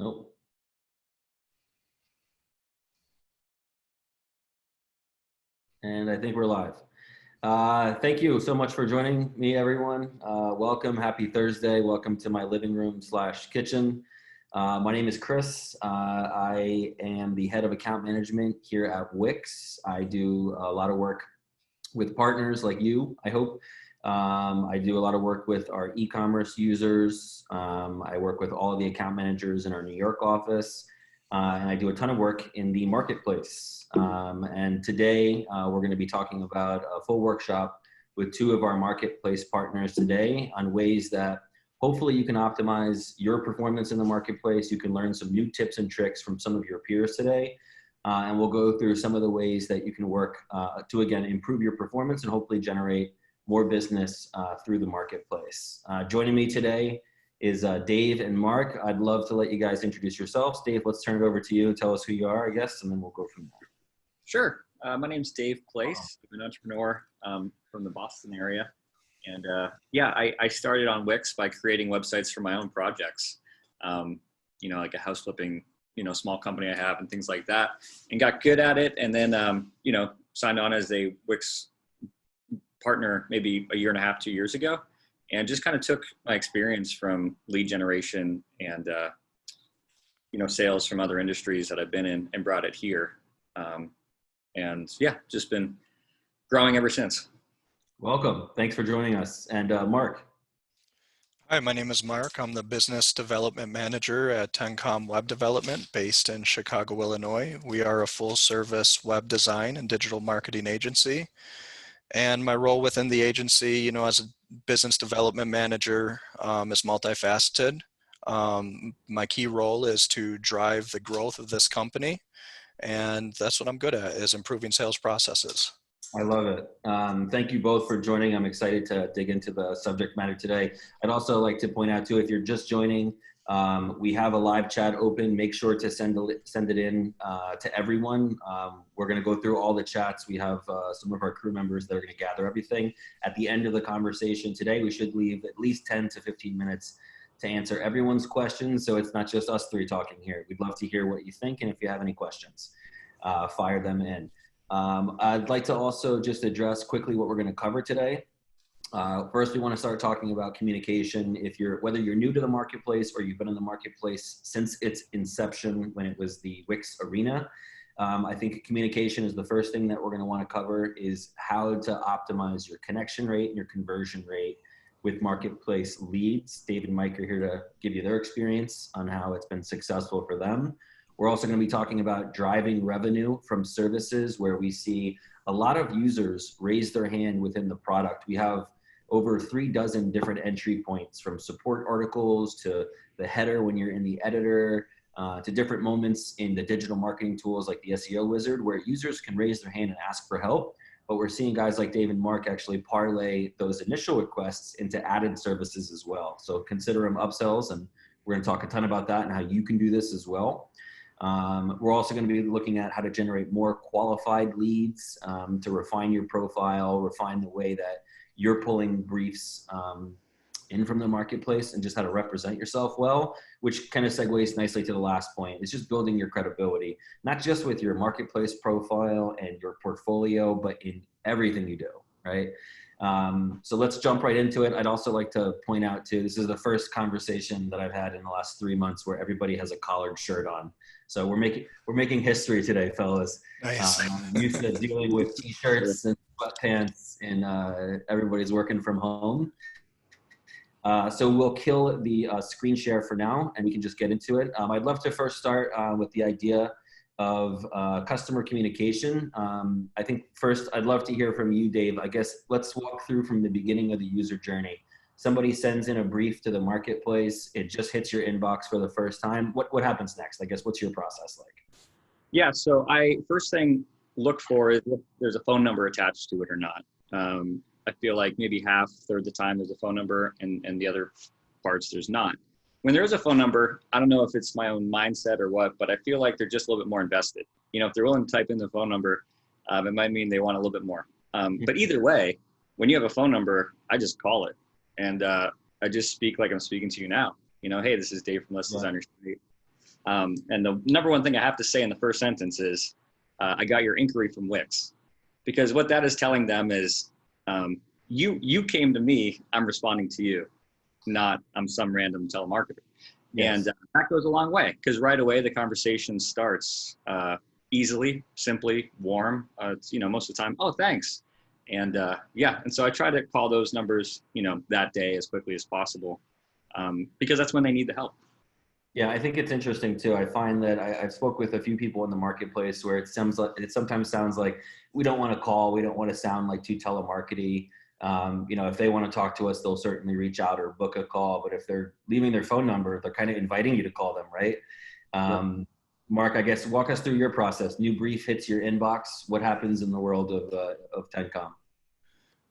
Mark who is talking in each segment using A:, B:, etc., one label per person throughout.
A: Nope. And I think we're live. Thank you so much for joining me, everyone. Welcome, happy Thursday. Welcome to my living room / kitchen. My name is Chris. I am the head of account management here at Wix. I do a lot of work with partners like you, I hope. I do a lot of work with our e-commerce users. I work with all of the account managers in our New York office. And I do a ton of work in the marketplace. And today we're going to be talking about a full workshop with two of our marketplace partners today on ways that hopefully you can optimize your performance in the marketplace. You can learn some new tips and tricks from some of your peers today. And we'll go through some of the ways that you can work to, again, improve your performance and hopefully generate more business through the marketplace. Joining me today is Dave and Mark. I'd love to let you guys introduce yourselves. Dave, let's turn it over to you. Tell us who you are, I guess, and then we'll go from there.
B: Sure. My name's Dave Place. I'm an entrepreneur from the Boston area. And yeah, I started on Wix by creating websites for my own projects, like a house flipping, small company I have and things like that, and got good at it. And then, signed on as a Wix partner maybe a year and a half, 2 years ago. And just kind of took my experience from lead generation and, sales from other industries that I've been in and brought it here. And yeah, just been growing ever since.
A: Welcome. Thanks for joining us. And Mark.
C: Hi, my name is Mark. I'm the Business Development Manager at Tencom Web Development based in Chicago, Illinois. We are a full-service web design and digital marketing agency. And my role within the agency, as a business development manager is multifaceted. My key role is to drive the growth of this company. And that's what I'm good at, is improving sales processes.
A: I love it. Thank you both for joining. I'm excited to dig into the subject matter today. I'd also like to point out too, if you're just joining, we have a live chat open. Make sure to send it in to everyone. We're going to go through all the chats. We have some of our crew members that are going to gather everything. At the end of the conversation today, we should leave at least 10 to 15 minutes to answer everyone's questions. So it's not just us three talking here. We'd love to hear what you think. And if you have any questions, fire them in. I'd like to also just address quickly what we're going to cover today. First, we want to start talking about communication. Whether you're new to the marketplace or you've been in the marketplace since its inception when it was the Wix arena, I think communication is the first thing that we're going to want to cover, is how to optimize your connection rate and your conversion rate with marketplace leads. Dave and Mike are here to give you their experience on how it's been successful for them. We're also going to be talking about driving revenue from services where we see a lot of users raise their hand within the product. We have over 36 different entry points, from support articles to the header when you're in the editor, to different moments in the digital marketing tools like the SEO wizard, where users can raise their hand and ask for help. But we're seeing guys like Dave and Mark actually parlay those initial requests into added services as well. So consider them upsells, and we're going to talk a ton about that and how you can do this as well. We're also going to be looking at how to generate more qualified leads, to refine your profile, refine the way that you're pulling briefs in from the marketplace, and just how to represent yourself well, which kind of segues nicely to the last point. It's just building your credibility, not just with your marketplace profile and your portfolio, but in everything you do, right? So let's jump right into it. I'd also like to point out too, this is the first conversation that I've had in the last 3 months where everybody has a collared shirt on. So we're making history today, fellas.
C: Nice.
A: Used to dealing with t-shirts and sweatpants, and everybody's working from home. So we'll kill the screen share for now, and we can just get into it. I'd love to first start with the idea of customer communication. I think first I'd love to hear from you, Dave. I guess let's walk through from the beginning of the user journey. Somebody sends in a brief to the marketplace. It just hits your inbox for the first time. What happens next? I guess, what's your process like?
B: Yeah, so first thing look for is if there's a phone number attached to it or not. I feel like maybe third of the time there's a phone number, and the other parts there's not. When there is a phone number, I don't know if it's my own mindset or what, but I feel like they're just a little bit more invested. If they're willing to type in the phone number, it might mean they want a little bit more. But either way, when you have a phone number, I just call it. And I just speak like I'm speaking to you now. Hey, this is Dave from Let's Design Your Street. And the number one thing I have to say in the first sentence is, I got your inquiry from Wix, because what that is telling them is, you came to me, I'm responding to you, not I'm some random telemarketer.
A: Yes.
B: And that goes a long way, because right away the conversation starts easily, simply, warm. It's, most of the time, oh, thanks. And and so I try to call those numbers, that day as quickly as possible, because that's when they need the help.
A: Yeah, I think it's interesting too. I find that I've spoke with a few people in the marketplace where it sometimes sounds like we don't want to call, we don't want to sound like too telemarkety. If they want to talk to us, they'll certainly reach out or book a call. But if they're leaving their phone number, they're kind of inviting you to call them, right?
B: Yep.
A: Mark, I guess walk us through your process. New brief hits your inbox. What happens in the world of Tencom?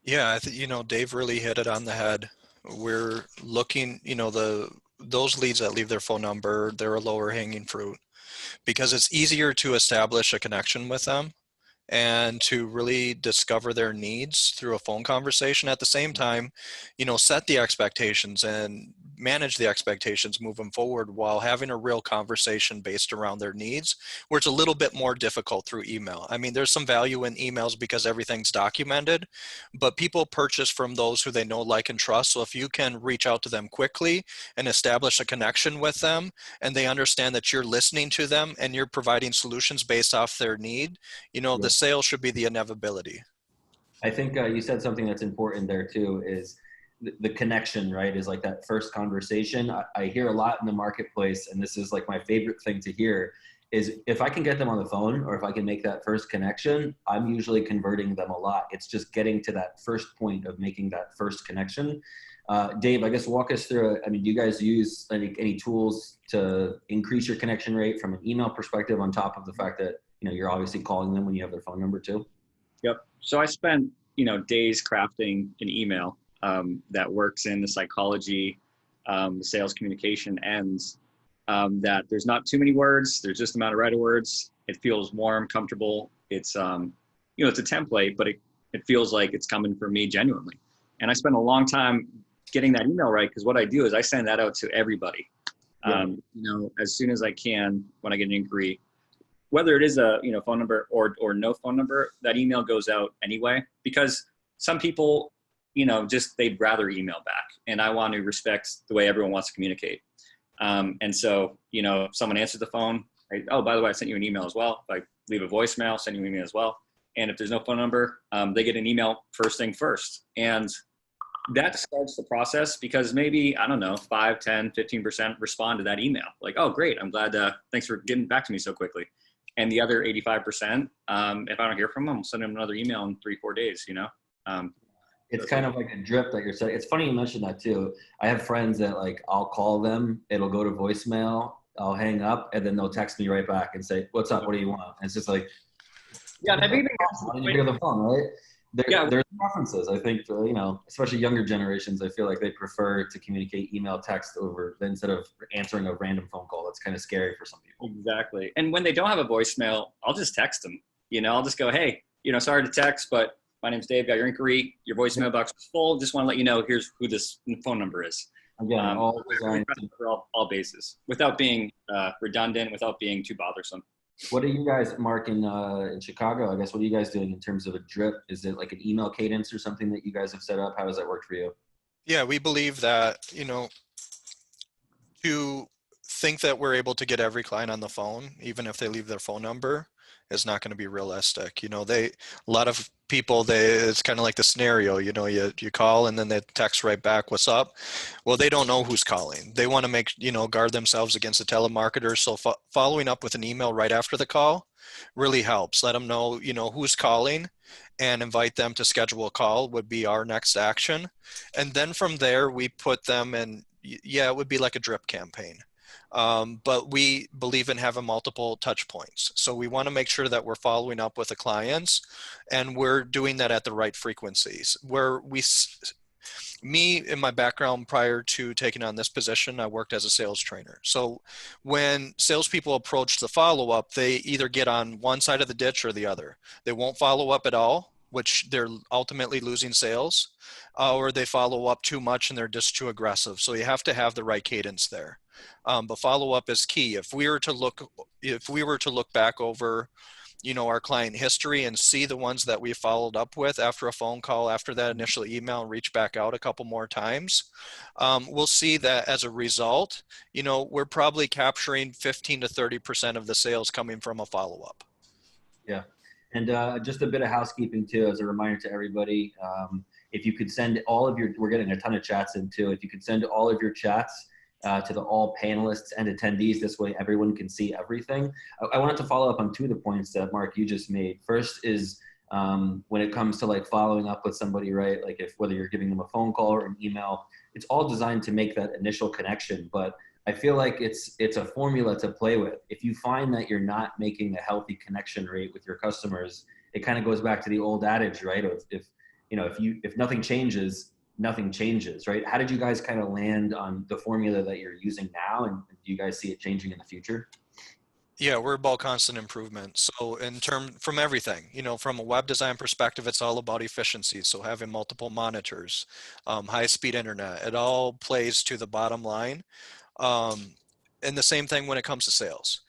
C: Yeah, Dave really hit it on the head. We're looking, those leads that leave their phone number, they're a lower hanging fruit because it's easier to establish a connection with them and to really discover their needs through a phone conversation. At the same time, set the expectations and manage the expectations moving forward while having a real conversation based around their needs, where it's a little bit more difficult through email. I mean, there's some value in emails because everything's documented, but people purchase from those who they know, like, and trust. So if you can reach out to them quickly and establish a connection with them, and they understand that you're listening to them and you're providing solutions based off their need, the sale should be the inevitability.
A: I think you said something that's important there too, is the connection, right? Is like that first conversation. I hear a lot in the marketplace, and this is like my favorite thing to hear, is if I can get them on the phone or if I can make that first connection, I'm usually converting them a lot. It's just getting to that first point of making that first connection. Dave, I guess walk us through it. I mean, do you guys use any tools to increase your connection rate from an email perspective on top of the fact that, you're obviously calling them when you have their phone number too?
B: Yep. So I spent, days crafting an email that works in the psychology, the sales communication ends, that there's not too many words. There's just the amount of right words. It feels warm, comfortable. It's, it's a template, but it feels like it's coming from me genuinely. And I spent a long time getting that email right, because what I do is I send that out to everybody, as soon as I can when I get an inquiry. Whether it is a phone number or no phone number, that email goes out anyway, because some people, they'd rather email back, and I want to respect the way everyone wants to communicate. And so, if someone answers the phone, oh, by the way, I sent you an email as well. If I leave a voicemail, send you an email as well. And if there's no phone number, they get an email first thing first. And that starts the process, because maybe, I don't know, 5, 10, 15% respond to that email. Like, oh, great. I'm glad. Thanks for getting back to me so quickly. And the other 85%, if I don't hear from them, I'll send them another email in 3-4 days,
A: It's kind of like a drip that you're saying. It's funny you mentioned that too. I have friends that I'll call them, it'll go to voicemail, I'll hang up, and then they'll text me right back and say, what's up, what do you want? And it's just like,
B: yeah, I've even
A: when you hear the phone, right? There's preferences. I think, especially younger generations, I feel like they prefer to communicate email, text over instead of answering a random phone call. That's kind of scary for some people.
B: Exactly. And when they don't have a voicemail, I'll just text them. I'll just go, hey, sorry to text, but my name's Dave, got your inquiry. Your voicemail box was full. Just want to let you know, here's who this phone number is.
A: Again, all
B: bases, without being redundant, without being too bothersome.
A: What are you guys, Mark, in Chicago? I guess, what are you guys doing in terms of a drip? Is it like an email cadence or something that you guys have set up? How does that work for you?
C: Yeah, we believe that, to think that we're able to get every client on the phone, even if they leave their phone number, is not going to be realistic. A lot of people, it's kind of like the scenario, you call and then they text right back, what's up? Well, they don't know who's calling. They want to guard themselves against a telemarketer. So following up with an email right after the call really helps. Let them know, who's calling, and invite them to schedule a call would be our next action. And then from there, we put them in, it would be like a drip campaign. But we believe in having multiple touch points. So we want to make sure that we're following up with the clients, and we're doing that at the right frequencies. Me, in my background prior to taking on this position, I worked as a sales trainer. So when salespeople approach the follow-up, they either get on one side of the ditch or the other. They won't follow up at all, which they're ultimately losing sales, or they follow up too much and they're just too aggressive. So you have to have the right cadence there. But follow up is key. If we were to look back over, our client history and see the ones that we followed up with after a phone call, after that initial email, and reach back out a couple more times, we'll see that as a result, we're probably capturing 15 to 30% of the sales coming from a follow-up.
A: Yeah. And just a bit of housekeeping too, as a reminder to everybody, if you could send all of your, we're getting a ton of chats in too, if you could send all of your chats to all panelists and attendees, this way everyone can see everything. I wanted to follow up on two of the points that Mark, you just made. First is when it comes to like following up with somebody, right? Like whether you're giving them a phone call or an email, it's all designed to make that initial connection. But I feel like it's a formula to play with. If you find that you're not making a healthy connection rate with your customers, it kind of goes back to the old adage, right? If nothing changes, nothing changes, right? How did you guys kind of land on the formula that you're using now, and do you guys see it changing in the future?
C: Yeah, we're about constant improvement. So from everything, from a web design perspective, it's all about efficiency. So having multiple monitors, high-speed internet, it all plays to the bottom line. And the same thing when it comes to sales.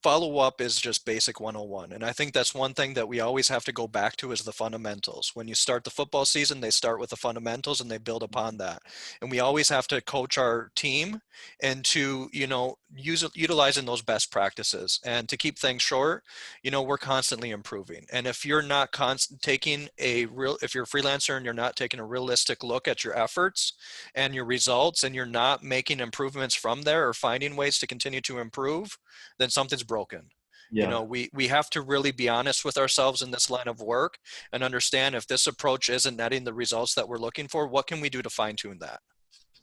C: Follow up is just basic 101. And I think that's one thing that we always have to go back to is the fundamentals. When you start the football season, they start with the fundamentals and they build upon that. And we always have to coach our team into, utilizing those best practices. And to keep things short, we're constantly improving. And if you're not if you're a freelancer and you're not taking a realistic look at your efforts and your results, and you're not making improvements from there or finding ways to continue to improve, then something's broken.
A: Yeah.
C: We have to really be honest with ourselves in this line of work and understand if this approach isn't netting the results that we're looking for, what can we do to fine tune that?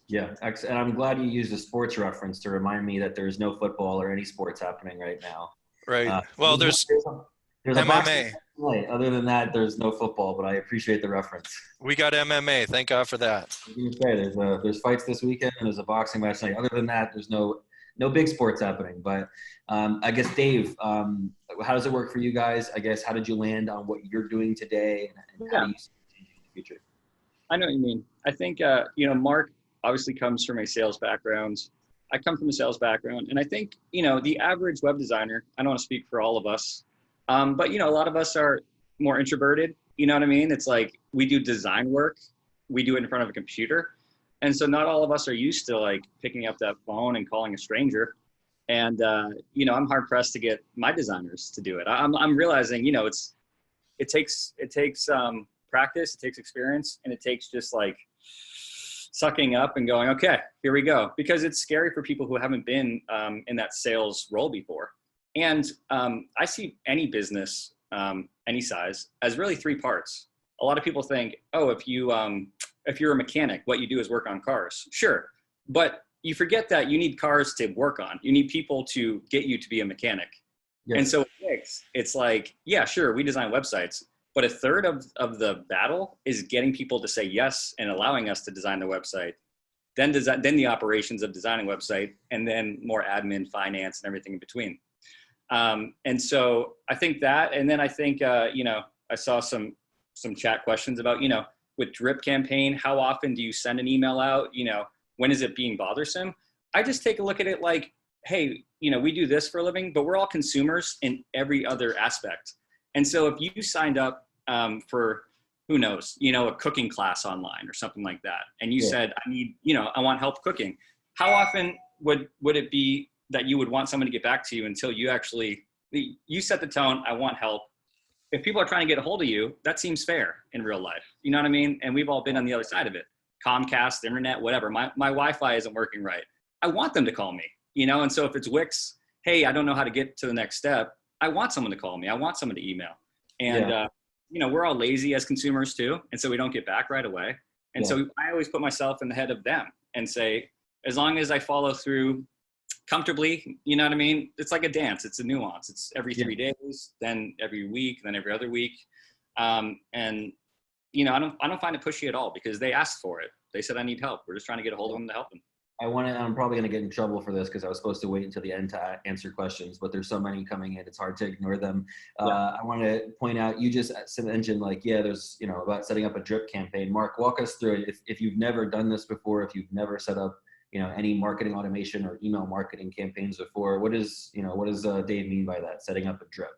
A: Yeah, and I'm glad you used a sports reference to remind me that there's no football or any sports happening right now.
C: Right. Well, there's
A: a
C: MMA.
A: Other than that, there's no football, but I appreciate the reference.
C: We got MMA. Thank God for that.
A: There's fights this weekend and there's a boxing match tonight. Other than that, there's no big sports happening. But I guess, Dave, how does it work for you guys? I guess, how did you land on what you're doing today, and how do you see it changing in the future?
B: I know what you mean. I think, Mark obviously comes from a sales background. I come from a sales background. And I think, the average web designer, I don't want to speak for all of us, but, a lot of us are more introverted. You know what I mean? It's like we do design work. We do it in front of a computer. And so not all of us are used to like picking up that phone and calling a stranger. And, I'm hard pressed to get my designers to do it. I'm realizing, it takes practice, it takes experience, and it takes just like sucking up and going, okay, here we go. Because it's scary for people who haven't been in that sales role before. And I see any business, any size, as really three parts. A lot of people think, oh, if you're a mechanic, what you do is work on cars. Sure. But you forget that you need cars to work on. You need people to get you to be a mechanic. Yes. And so it's like, yeah, sure, we design websites, but a third of the battle is getting people to say yes and allowing us to design the website. Then the operations of designing a website, and then more admin, finance, and everything in between. And so I think that, and then I think, I saw some chat questions about, with drip campaign, how often do you send an email out? When is it being bothersome? I just take a look at it like, hey, we do this for a living, but we're all consumers in every other aspect. And so if you signed up for, who knows, a cooking class online or something like that, and you said, I want help cooking, how often would it be that you would want someone to get back to you until you set the tone, I want help? If people are trying to get a hold of you, that seems fair in real life. You know what I mean? And we've all been on the other side of it. Comcast, internet, whatever. My Wi-Fi isn't working right. I want them to call me, And so if it's Wix, hey, I don't know how to get to the next step, I want someone to call me. I want someone to email. And, we're all lazy as consumers too. And so we don't get back right away. And so I always put myself in the head of them and say, as long as I follow through comfortably, you know what I mean? It's like a dance. It's a nuance. It's every 3 days, then every week, then every other week. And I don't find it pushy at all because they asked for it. They said, I need help. We're just trying to get a hold of them to help them.
A: I'm probably going to get in trouble for this because I was supposed to wait until the end to answer questions, but there's so many coming in, it's hard to ignore them. I want to point out, you just mentioned like, yeah, there's, about setting up a drip campaign. Mark, walk us through it. If you've never done this before, if you've never set up, any marketing automation or email marketing campaigns before, what does Dave mean by that, setting up a drip?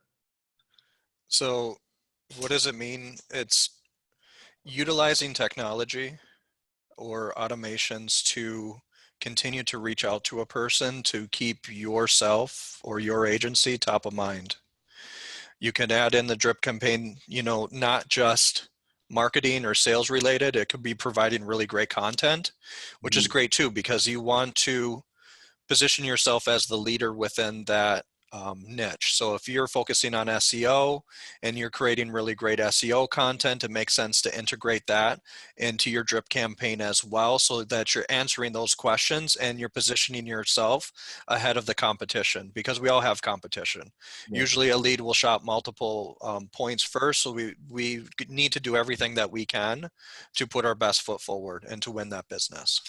C: So what does it mean? It's utilizing technology or automations to continue to reach out to a person to keep yourself or your agency top of mind. You can add in the drip campaign, not just marketing or sales related. It could be providing really great content, which is great too, because you want to position yourself as the leader within that niche. So if you're focusing on SEO and you're creating really great SEO content, it makes sense to integrate that into your drip campaign as well, so that you're answering those questions and you're positioning yourself ahead of the competition, because we all have competition. Yeah. Usually a lead will shop multiple points first. So we need to do everything that we can to put our best foot forward and to win that business.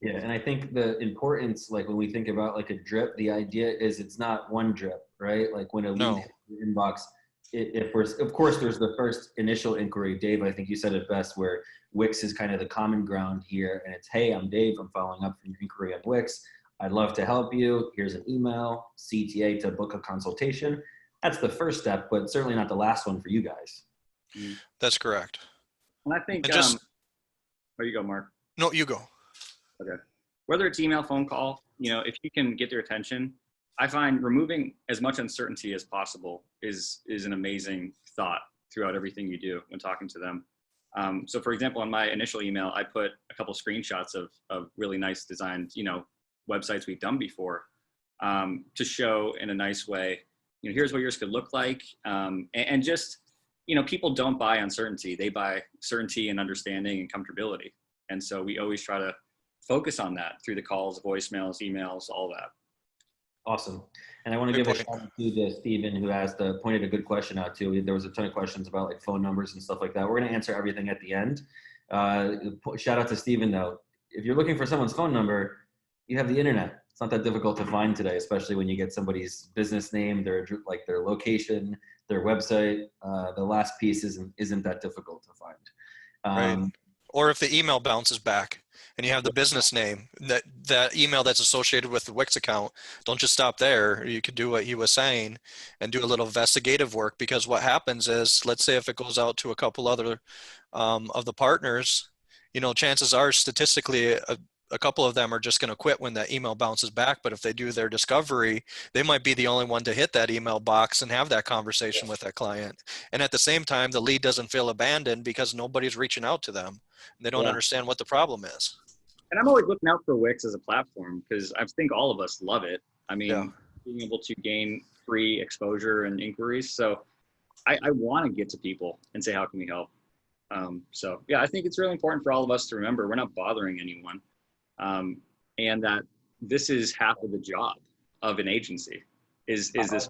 A: Yeah, and I think the importance, like when we think about like a drip, the idea is it's not one drip, right? Like when a lead hits your inbox, of course, there's the first initial inquiry. Dave, I think you said it best, where Wix is kind of the common ground here, and it's, hey, I'm Dave, I'm following up from your inquiry on Wix. I'd love to help you. Here's an email, CTA to book a consultation. That's the first step, but certainly not the last one for you guys.
C: That's correct.
B: And I think, where you go, Mark?
C: No, you go.
B: Okay. Whether it's email, phone call, if you can get their attention, I find removing as much uncertainty as possible is an amazing thought throughout everything you do when talking to them. So for example, on my initial email, I put a couple screenshots of really nice designed, websites we've done before, to show in a nice way, here's what yours could look like. And just, people don't buy uncertainty. They buy certainty and understanding and comfortability. And so we always try to focus on that through the calls, voicemails, emails, all that.
A: Awesome. And I want to give a shout out to Steven, who pointed a good question out too. There was a ton of questions about like phone numbers and stuff like that. We're going to answer everything at the end. Shout out to Steven though. If you're looking for someone's phone number, you have the internet. It's not that difficult to find today, especially when you get somebody's business name, their location, their website. The last piece isn't that difficult to find.
C: Right. Or if the email bounces back and you have the business name, that email that's associated with the Wix account, don't just stop there. You could do what he was saying and do a little investigative work, because what happens is, let's say if it goes out to a couple other of the partners, chances are statistically a couple of them are just going to quit when that email bounces back. But if they do their discovery, they might be the only one to hit that email box and have that conversation with that client. And at the same time, the lead doesn't feel abandoned because nobody's reaching out to them. They don't understand what the problem is.
B: And I'm always looking out for Wix as a platform, because I think all of us love it. I mean, being able to gain free exposure and inquiries. So I want to get to people and say, how can we help? So yeah, I think it's really important for all of us to remember we're not bothering anyone. And that this is half of the job of an agency is this.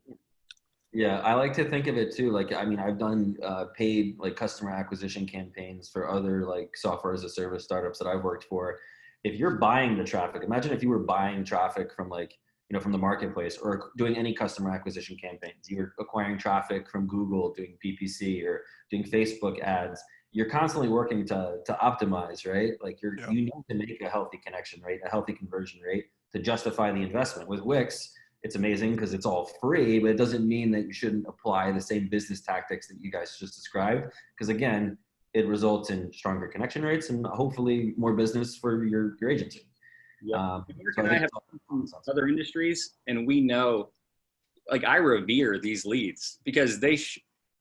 A: Yeah, I like to think of it too. Like, I mean, I've done paid like customer acquisition campaigns for other like software as a service startups that I've worked for. If you're buying the traffic, imagine if you were buying traffic from like, from the marketplace, or doing any customer acquisition campaigns. You're acquiring traffic from Google, doing PPC or doing Facebook ads. You're constantly working to optimize, right? Like you need to make a healthy connection rate, a healthy conversion rate to justify the investment. With Wix, it's amazing because it's all free, but it doesn't mean that you shouldn't apply the same business tactics that you guys just described. Because again, it results in stronger connection rates and hopefully more business for your agency.
B: Yeah. So I have other industries, and we know, like, I revere these leads because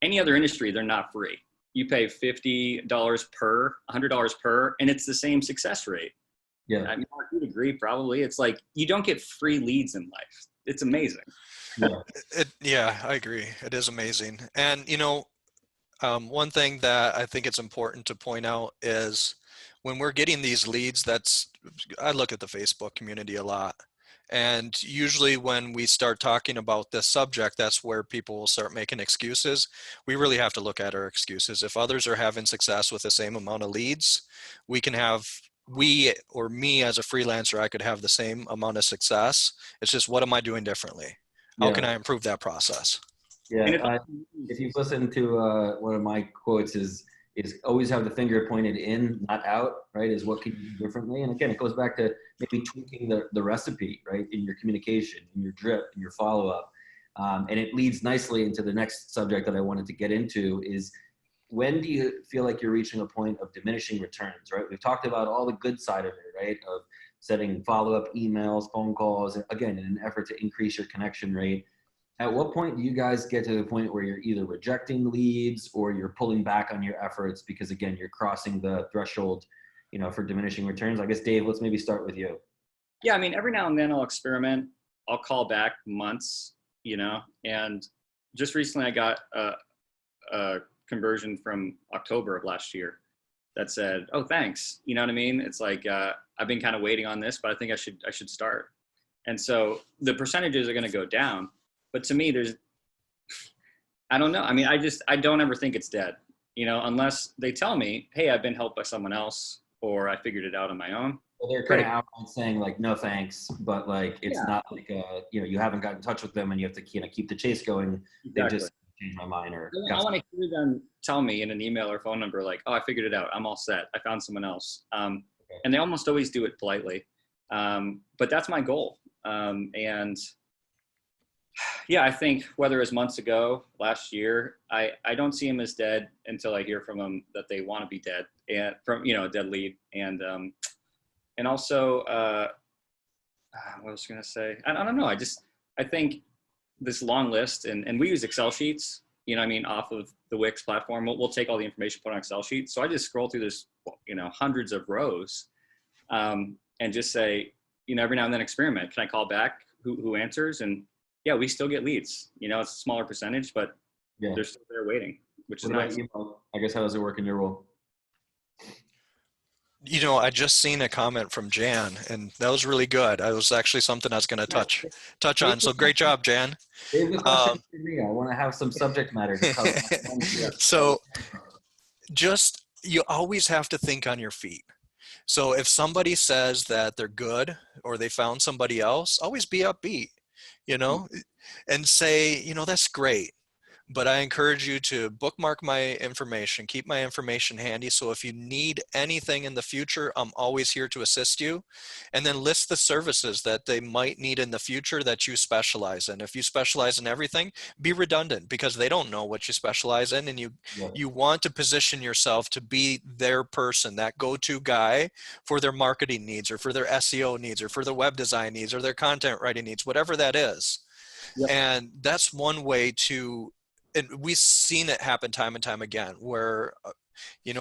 B: any other industry, they're not free. You pay $50 per, $100 per, and it's the same success rate.
A: Yeah.
B: I mean, you'd agree, probably. It's like, you don't get free leads in life. It's amazing.
C: Yeah, I agree. It is amazing. And, one thing that I think it's important to point out is when we're getting these leads, I look at the Facebook community a lot. And usually when we start talking about this subject, that's where people will start making excuses. We really have to look at our excuses. If others are having success with the same amount of leads, we can have we or me as a freelancer, I could have the same amount of success. It's just, what am I doing differently? How can I improve that process?
A: Yeah, if you've listened to one of my quotes is always have the finger pointed in, not out, right? Is what can you do differently? And again, it goes back to maybe tweaking the recipe, right? In your communication, in your drip, in your follow-up. And it leads nicely into the next subject that I wanted to get into is, when do you feel like you're reaching a point of diminishing returns, right? We've talked about all the good side of it, right? Of setting follow-up emails, phone calls, again, in an effort to increase your connection rate. At what point do you guys get to the point where you're either rejecting leads or you're pulling back on your efforts because, again, you're crossing the threshold, for diminishing returns? I guess, Dave, let's maybe start with you.
B: Yeah, I mean, every now and then I'll experiment. I'll call back months, and just recently I got a conversion from October of last year that said, "Oh, thanks." You know what I mean? It's like, I've been kind of waiting on this, but I think I should start. And so the percentages are going to go down. But to me, I don't know. I mean, I don't ever think it's dead, unless they tell me, "Hey, I've been helped by someone else," or "I figured it out on my own."
A: Well, they're kind of outright saying like, "No, thanks," but like, it's not like, you haven't got in touch with them and you have to, keep the chase going.
B: Exactly.
A: They just changed my mind, or
B: I want to hear them tell me in an email or phone number, like, "Oh, I figured it out. I'm all set. I found someone else." And they almost always do it politely. But that's my goal. And yeah, I think whether it was months ago, last year, I don't see them as dead until I hear from them that they want to be dead, and from, a dead lead. And also, what was I going to say? I don't know. I think this long list, and we use Excel sheets, off of the Wix platform. We'll take all the information, put on Excel sheets. So I just scroll through this, hundreds of rows, and just say, every now and then experiment. Can I call back? Who answers? And yeah, we still get leads. It's a smaller percentage, but they're still there waiting, which is nice.
A: I guess, how does it work in your role?
C: I just seen a comment from Jan, and that was really good. That was actually something I was going to touch on. So great job, Jan.
A: Save the question for me. I want to have some subject matter to cover.
C: So you always have to think on your feet. So if somebody says that they're good or they found somebody else, always be upbeat, and say, that's great. But I encourage you to bookmark my information, keep my information handy. So if you need anything in the future, I'm always here to assist you. And then list the services that they might need in the future that you specialize in. If you specialize in everything, be redundant, because they don't know what you specialize in. And you want to position yourself to be their person, that go-to guy for their marketing needs, or for their SEO needs, or for their web design needs, or their content writing needs, whatever that is. Yep. And that's one way to, and we've seen it happen time and time again, where,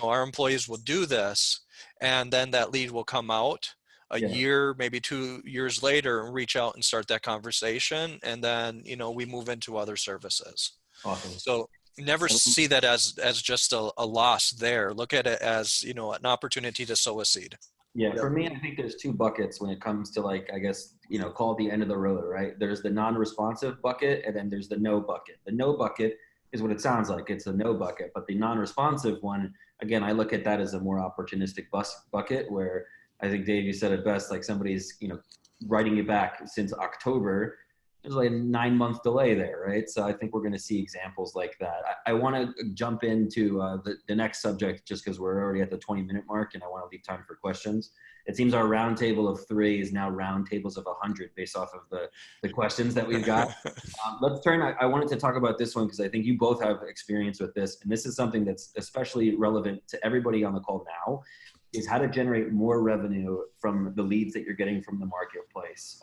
C: our employees will do this, and then that lead will come out a year, maybe 2 years later, and reach out and start that conversation. And then, we move into other services.
A: Awesome.
C: So never see that as just a loss there. Look at it as, an opportunity to sow a seed.
A: Yeah, for me, I think there's two buckets when it comes to, like, I guess, call it the end of the road, right? There's the non-responsive bucket, and then there's the no bucket. The no bucket is what it sounds like. It's a no bucket. But the non-responsive one, again, I look at that as a more opportunistic bucket, where I think, Dave, you said it best, like, somebody's, writing you back since October. There's like a 9-month delay there, right? So I think we're going to see examples like that. I want to jump into the next subject, just because we're already at the 20-minute mark, and I want to leave time for questions. It seems our round table of 3 is now round tables of 100 based off of the questions that we've got. Let's turn. I wanted to talk about this one because I think you both have experience with this, and this is something that's especially relevant to everybody on the call now, is how to generate more revenue from the leads that you're getting from the marketplace.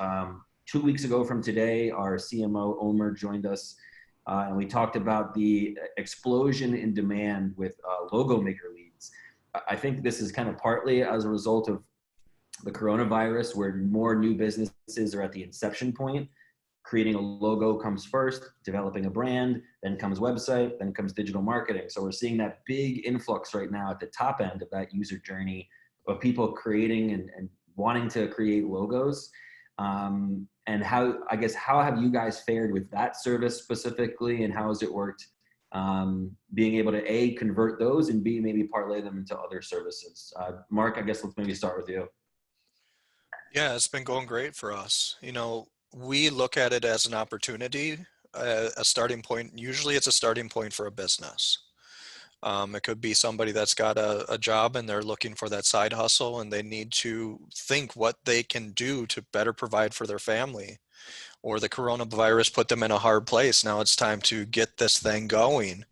A: 2 weeks ago from today, our CMO, Omer, joined us, and we talked about the explosion in demand with logo maker leads. I think this is kind of partly as a result of the coronavirus, where more new businesses are at the inception point. Creating a logo comes first, developing a brand, then comes website, then comes digital marketing. So we're seeing that big influx right now at the top end of that user journey of people creating and wanting to create logos. And how have you guys fared with that service specifically, and how has it worked being able to A, convert those, and B, maybe parlay them into other services. Mark, I guess let's maybe start with you.
C: Yeah, it's been going great for us. We look at it as an opportunity, a starting point. Usually it's a starting point for a business. It could be somebody that's got a job and they're looking for that side hustle and they need to think what they can do to better provide for their family. Or the coronavirus put them in a hard place. Now it's time to get this thing going.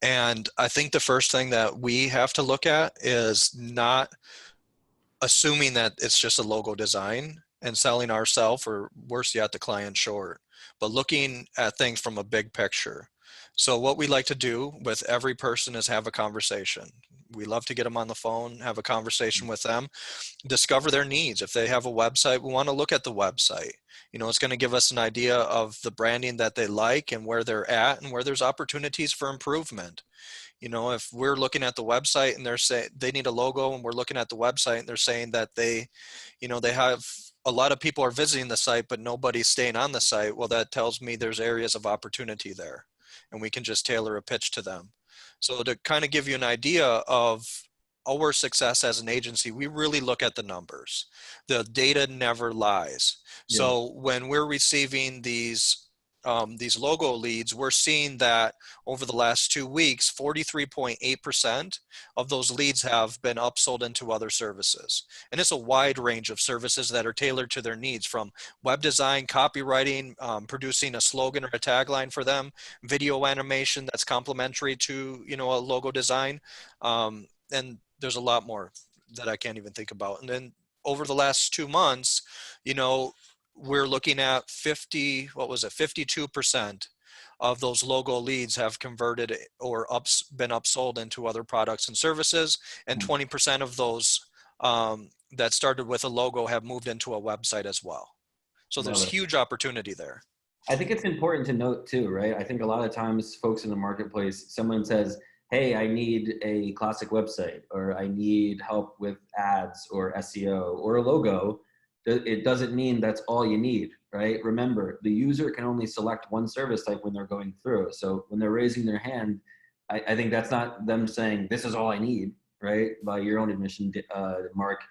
C: And I think the first thing that we have to look at is not assuming that it's just a logo design and selling ourselves, or worse yet, the client short, but looking at things from a big picture. So what we like to do with every person is have a conversation. We love to get them on the phone, have a conversation with them, discover their needs. If they have a website, we want to look at the website. It's going to give us an idea of the branding that they like and where they're at and where there's opportunities for improvement. If we're looking at the website and they're saying they need a logo, and we're looking at the website and they're saying that they have a lot of people are visiting the site, but nobody's staying on the site. Well, that tells me there's areas of opportunity there, and we can just tailor a pitch to them. So to kind of give you an idea of our success as an agency, we really look at the numbers. The data never lies.
A: Yeah.
C: So when we're receiving these logo leads, we're seeing that over the last 2 weeks, 43.8% of those leads have been upsold into other services. And it's a wide range of services that are tailored to their needs, from web design, copywriting, producing a slogan or a tagline for them, video animation that's complementary to, a logo design. And there's a lot more that I can't even think about. And then over the last 2 months, we're looking at 52% of those logo leads have converted or been upsold into other products and services. And 20% of those that started with a logo have moved into a website as well. So there's huge opportunity there.
A: I think it's important to note too, right? I think a lot of times folks in the marketplace, someone says, hey, I need a classic website, or I need help with ads or SEO or a logo. It doesn't mean that's all you need, right? Remember, the user can only select one service type when they're going through. So when they're raising their hand, I think that's not them saying, this is all I need, right? By your own admission, Mark,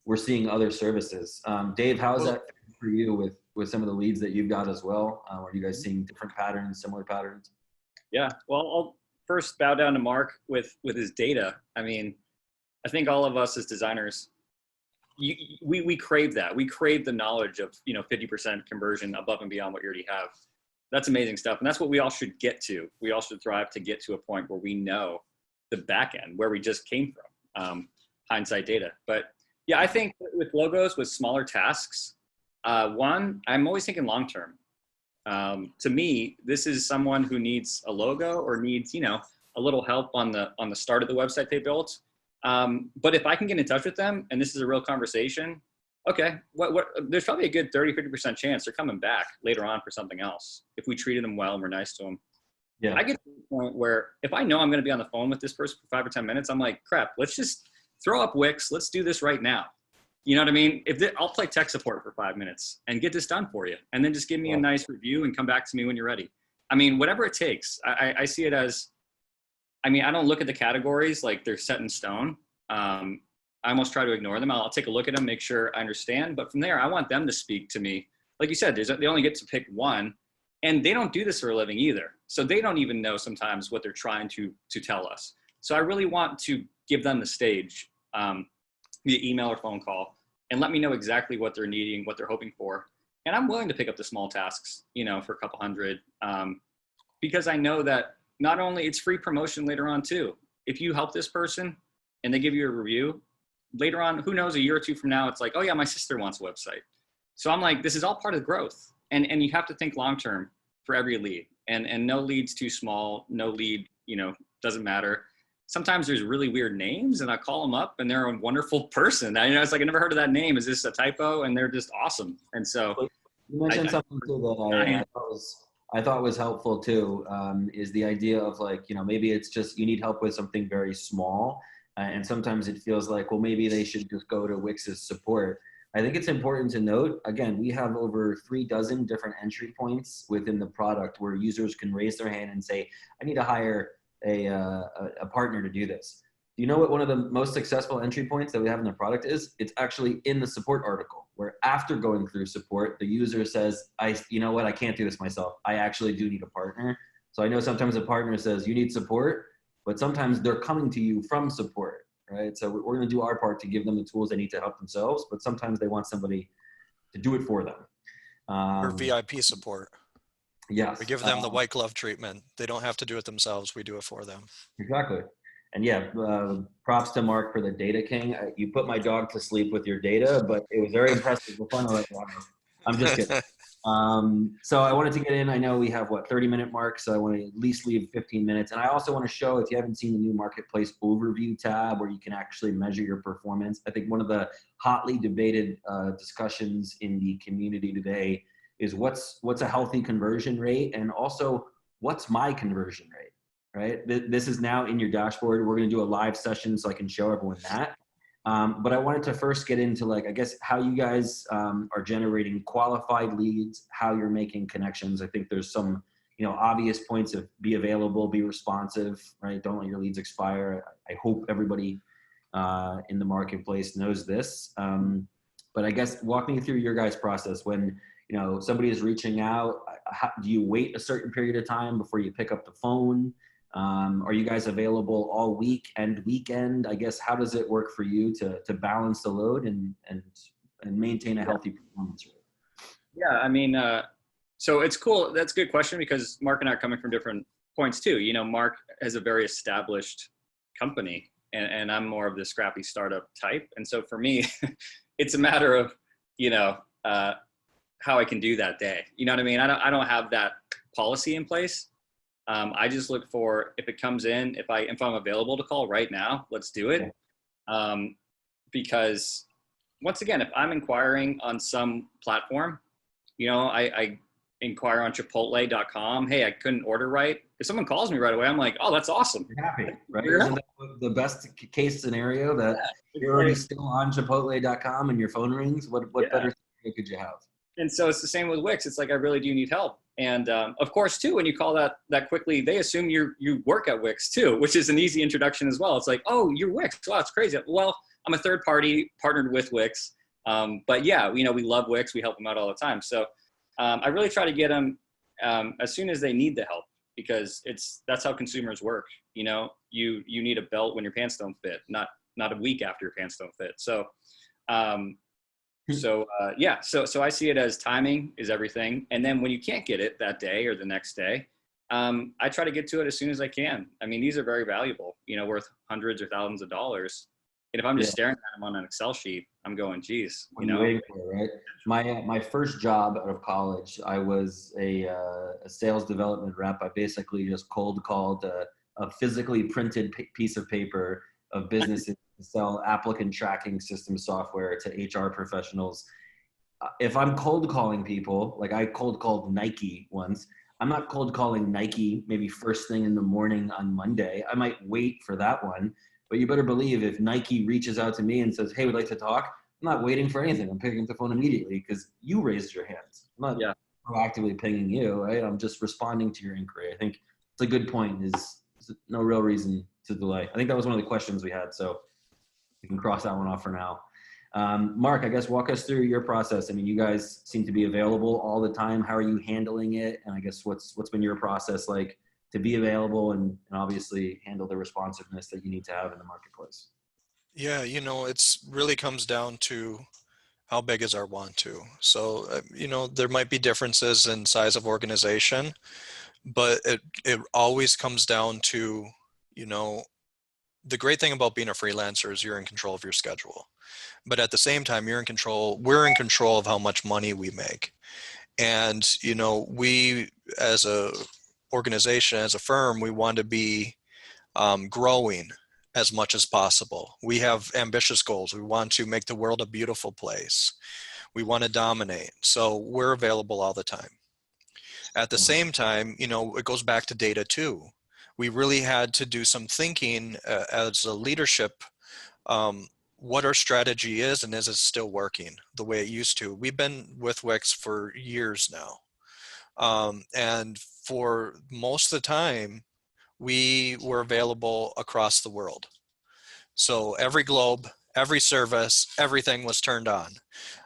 A: we're seeing other services. Dave, how's that for you with some of the leads that you've got as well? Are you guys seeing different patterns, similar patterns?
B: Yeah, well, I'll first bow down to Mark with his data. I mean, I think all of us as designers, we crave that. We crave the knowledge of 50% conversion above and beyond what you already have. That's amazing stuff, and that's what we all should get to. We all should strive to get to a point where we know the back end, where we just came from, hindsight data. But yeah, I think with logos, with smaller tasks, one, I'm always thinking long term. To me, this is someone who needs a logo or needs a little help on the start of the website they built. But if I can get in touch with them and this is a real conversation, okay, there's probably a good 30-50% chance they're coming back later on for something else if we treated them well and we're nice to them. Yeah. I get to the point where if I know I'm going to be on the phone with this person for 5 or 10 minutes, I'm like, crap, let's just throw up Wix. Let's do this right now. You know what I mean? I'll play tech support for 5 minutes and get this done for you. And then just give me a nice review and come back to me when you're ready. I mean, whatever it takes. I see it as, I don't look at the categories like they're set in stone. I almost try to ignore them. I'll take a look at them, make sure I understand. But from there, I want them to speak to me. Like you said, they only get to pick one. And they don't do this for a living either. So they don't even know sometimes what they're trying to tell us. So I really want to give them the stage via email or phone call and let me know exactly what they're needing, what they're hoping for. And I'm willing to pick up the small tasks, for a couple hundred, because I know that not only it's free promotion later on too. If you help this person and they give you a review later on, who knows, a year or two from now, it's like, oh yeah, my sister wants a website. So I'm like, this is all part of the growth. And you have to think long-term for every lead, and no lead's too small, no lead, doesn't matter. Sometimes there's really weird names and I call them up and they're a wonderful person. It's like, I never heard of that name. Is this a typo? And they're just awesome. And so
A: you mentioned something too that I thought was helpful too, is the idea of like, maybe it's just, you need help with something very small. And sometimes it feels like, well, maybe they should just go to Wix's support. I think it's important to note, again, we have over 36 different entry points within the product where users can raise their hand and say, I need to hire a partner to do this. Do you know what one of the most successful entry points that we have in the product is? It's actually in the support article, where after going through support, the user says, you know what, I can't do this myself. I actually do need a partner. So I know sometimes a partner says, you need support, but sometimes they're coming to you from support. Right? So we're going to do our part to give them the tools they need to help themselves, but sometimes they want somebody to do it for them.
C: Or VIP support.
A: Yes.
C: We give them the white glove treatment. They don't have to do it themselves. We do it for them.
A: Exactly. And yeah, props to Mark for the data king. You put my dog to sleep with your data, but it was very impressive. I'm just kidding. So I wanted to get in. I know we have 30-minute mark, so I want to at least leave 15 minutes. And I also want to show, if you haven't seen the new Marketplace overview tab where you can actually measure your performance. I think one of the hotly debated discussions in the community today is what's a healthy conversion rate, and also what's my conversion rate, right? This is now in your dashboard. We're going to do a live session so I can show everyone that. But I wanted to first get into I guess how you guys are generating qualified leads, how you're making connections. I think there's some, obvious points of be available, be responsive, right? Don't let your leads expire. I hope everybody in the marketplace knows this. But I guess walk me through your guys' process when, somebody is reaching out. Do you wait a certain period of time before you pick up the phone? Are you guys available all week and weekend? I guess, how does it work for you to balance the load and maintain a healthy performance rate?
B: Yeah, I mean, so it's cool. That's a good question because Mark and I are coming from different points too. Mark has a very established company and I'm more of the scrappy startup type. And so for me, it's a matter of, how I can do that day. You know what I mean? I don't have that policy in place. I just look for, if it comes in, if I'm available to call right now, let's do it. Because once again, if I'm inquiring on some platform, I inquire on Chipotle.com. Hey, I couldn't order right. If someone calls me right away, I'm like, oh, that's awesome.
A: You're happy, right? Isn't that the best case scenario that you're already still on Chipotle.com and your phone rings? What better thing could you have?
B: And so it's the same with Wix. It's like, I really do need help. And of course, too, when you call that quickly, they assume you work at Wix too, which is an easy introduction as well. It's like, oh, you're Wix. Wow, it's crazy. Well, I'm a third party partnered with Wix. But yeah, we love Wix. We help them out all the time. So I really try to get them as soon as they need the help, because that's how consumers work. You need a belt when your pants don't fit, not a week after your pants don't fit. So So I see it as timing is everything. And then when you can't get it that day or the next day, I try to get to it as soon as I can. I mean, these are very valuable, worth hundreds or thousands of dollars. And if I'm just staring at them on an Excel sheet, I'm going, geez,
A: Waiting for it, right? My first job out of college, I was a sales development rep. I basically just cold called a physically printed piece of paper of businesses to sell applicant tracking system software to HR professionals. If I'm cold calling people, like I cold called Nike once, I'm not cold calling Nike maybe first thing in the morning on Monday. I might wait for that one, but you better believe if Nike reaches out to me and says, hey, we'd like to talk, I'm not waiting for anything. I'm picking up the phone immediately because you raised your hands. I'm not proactively pinging you, right? I'm just responding to your inquiry. I think it's a good point, is no real reason to delay. I think that was one of the questions we had, so we can cross that one off for now. Mark, I guess walk us through your process. I mean, you guys seem to be available all the time. How are you handling it? And I guess what's been your process like to be available and obviously handle the responsiveness that you need to have in the marketplace?
C: Yeah, it's really comes down to how big is our want to. So, there might be differences in size of organization, but it always comes down to, the great thing about being a freelancer is you're in control of your schedule. But at the same time, we're in control of how much money we make. And, we as a organization, as a firm, we want to be growing as much as possible. We have ambitious goals. We want to make the world a beautiful place. We want to dominate. So we're available all the time. At the same time, it goes back to data too. We really had to do some thinking as a leadership. what our strategy is and is it still working the way it used to. We've been with Wix for years now. And for most of the time, we were available across the world. So every globe, every service, everything was turned on.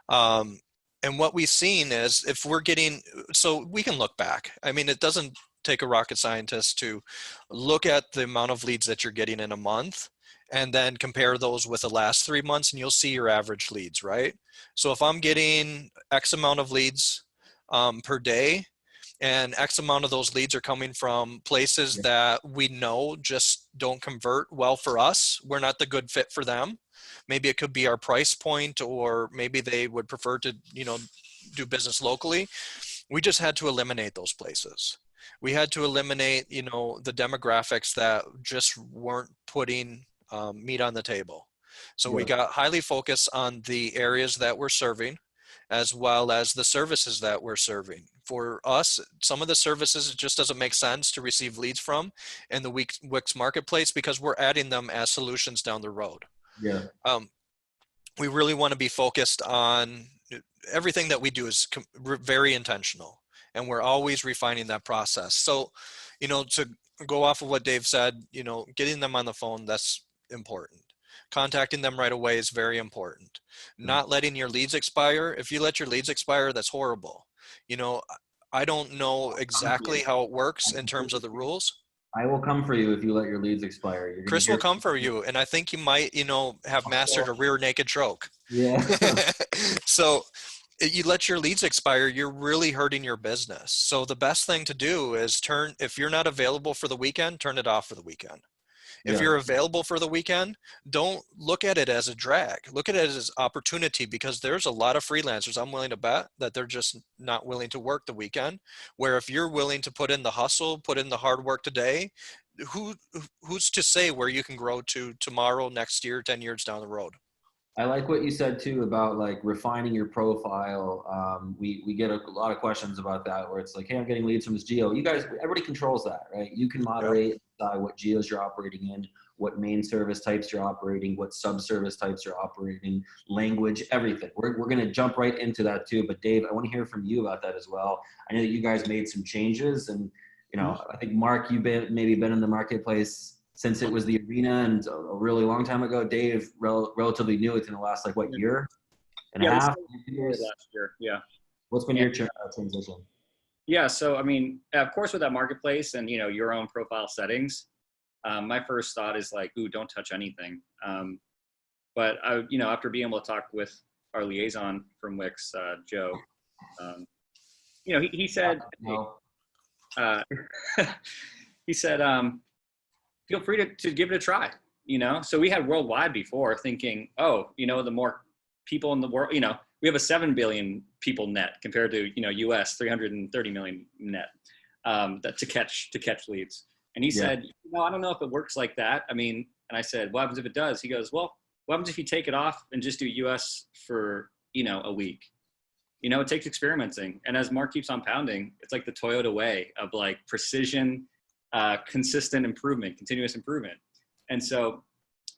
C: And what we've seen is if we're getting, so we can look back. I mean, it doesn't take a rocket scientist to look at the amount of leads that you're getting in a month and then compare those with the last 3 months and you'll see your average leads, right? So if I'm getting X amount of leads per day, and X amount of those leads are coming from places that we know just don't convert well for us, we're not the good fit for them. Maybe it could be our price point, or maybe they would prefer to, do business locally. We just had to eliminate those places. We had to eliminate, the demographics that just weren't putting meat on the table. So we got highly focused on the areas that we're serving, as well as the services that we're serving. For us, some of the services, it just doesn't make sense to receive leads from in the Wix Marketplace because we're adding them as solutions down the road.
A: Yeah.
C: We really want to be focused on everything that we do is very intentional, and we're always refining that process. So, to go off of what Dave said, getting them on the phone, that's important. Contacting them right away is very important. Not letting your leads expire. If you let your leads expire, that's horrible. I don't know exactly how it works in terms of the rules.
A: I will come for you if you let your leads expire.
C: Chris will come for you. And I think you might, have mastered a rear naked choke.
A: Yeah.
C: So you let your leads expire, you're really hurting your business. So the best thing to do is if you're not available for the weekend, turn it off for the weekend. If you're available for the weekend, don't look at it as a drag. Look at it as opportunity, because there's a lot of freelancers, I'm willing to bet, that they're just not willing to work the weekend. Where if you're willing to put in the hustle, put in the hard work today, who's to say where you can grow to tomorrow, next year, 10 years down the road?
A: I like what you said too about like refining your profile. We get a lot of questions about that, where it's like, hey, I'm getting leads from this geo. You guys, everybody controls that, right? You can moderate what geos you're operating in, what main service types you're operating, what sub-service types you're operating, language, everything. We're going to jump right into that too. But Dave, I want to hear from you about that as well. I know that you guys made some changes, and I think Mark, you've maybe been in the marketplace since it was the arena and a really long time ago. Dave, relatively new within the last year and a half.
B: Last year, yeah.
A: What's been your transition?
B: Yeah, so I mean, of course, with that marketplace and your own profile settings, my first thought is like, ooh, don't touch anything. But I, after being able to talk with our liaison from Wix, Joe, he said, he said, feel free to give it a try, So we had worldwide before thinking, oh, the more people in the world, we have a 7 billion people net compared to, US 330 million net, that to catch leads. And he said, I don't know if it works like that. I mean, and I said, what happens if it does? He goes, well, what happens if you take it off and just do US for, a week? It takes experimenting. And as Mark keeps on pounding, it's like the Toyota way of like precision, consistent improvement, continuous improvement. And so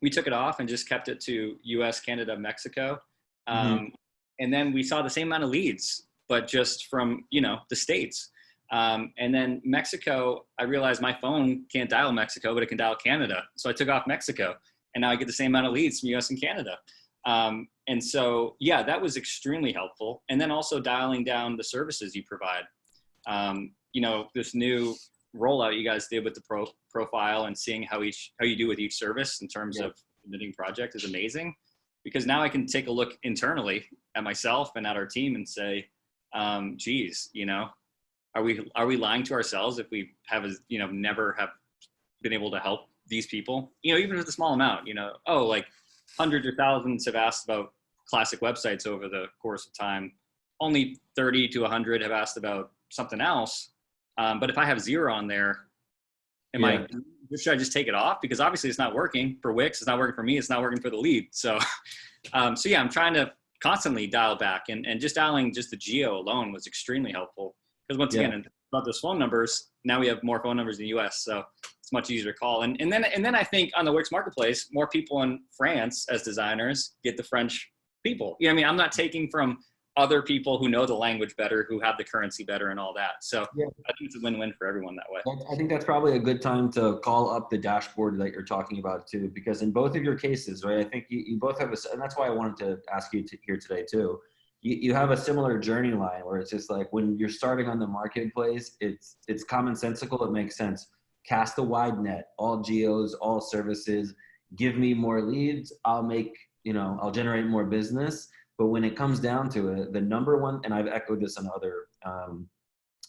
B: we took it off and just kept it to US, Canada, Mexico. And then we saw the same amount of leads, but just from, the States. And then Mexico, I realized my phone can't dial Mexico, but it can dial Canada. So I took off Mexico, and now I get the same amount of leads from US and Canada. And so, yeah, that was extremely helpful. And then also dialing down the services you provide. This new rollout you guys did with the profile and seeing how you do with each service in terms of submitting project is amazing, because now I can take a look internally at myself and at our team and say, geez, are we lying to ourselves if we have, never have been able to help these people, even with a small amount, hundreds or thousands have asked about classic websites over the course of time. Only 30 to 100 have asked about something else. But if I have 0 on there, should I just take it off? Because obviously it's not working for Wix. It's not working for me. It's not working for the lead. So, yeah, I'm trying to constantly dial back, and just dialing just the geo alone was extremely helpful. Because once again, about those phone numbers, now we have more phone numbers in the US. So it's much easier to call. And then I think on the Wix Marketplace, more people in France as designers get the French people. You know what I mean? I'm not taking from other people who know the language better, who have the currency better and all that. So
A: Yeah.
B: I think it's a win-win for everyone that way.
A: I think that's probably a good time to call up the dashboard that you're talking about too, because in both of your cases, right, I think you both have and that's why I wanted to ask you here today too. You have a similar journey line where it's just like when you're starting on the marketplace, it's commonsensical. It makes sense. Cast a wide net, all geos, all services, give me more leads. I'll generate more business. But when it comes down to it, the number one, and I've echoed this on other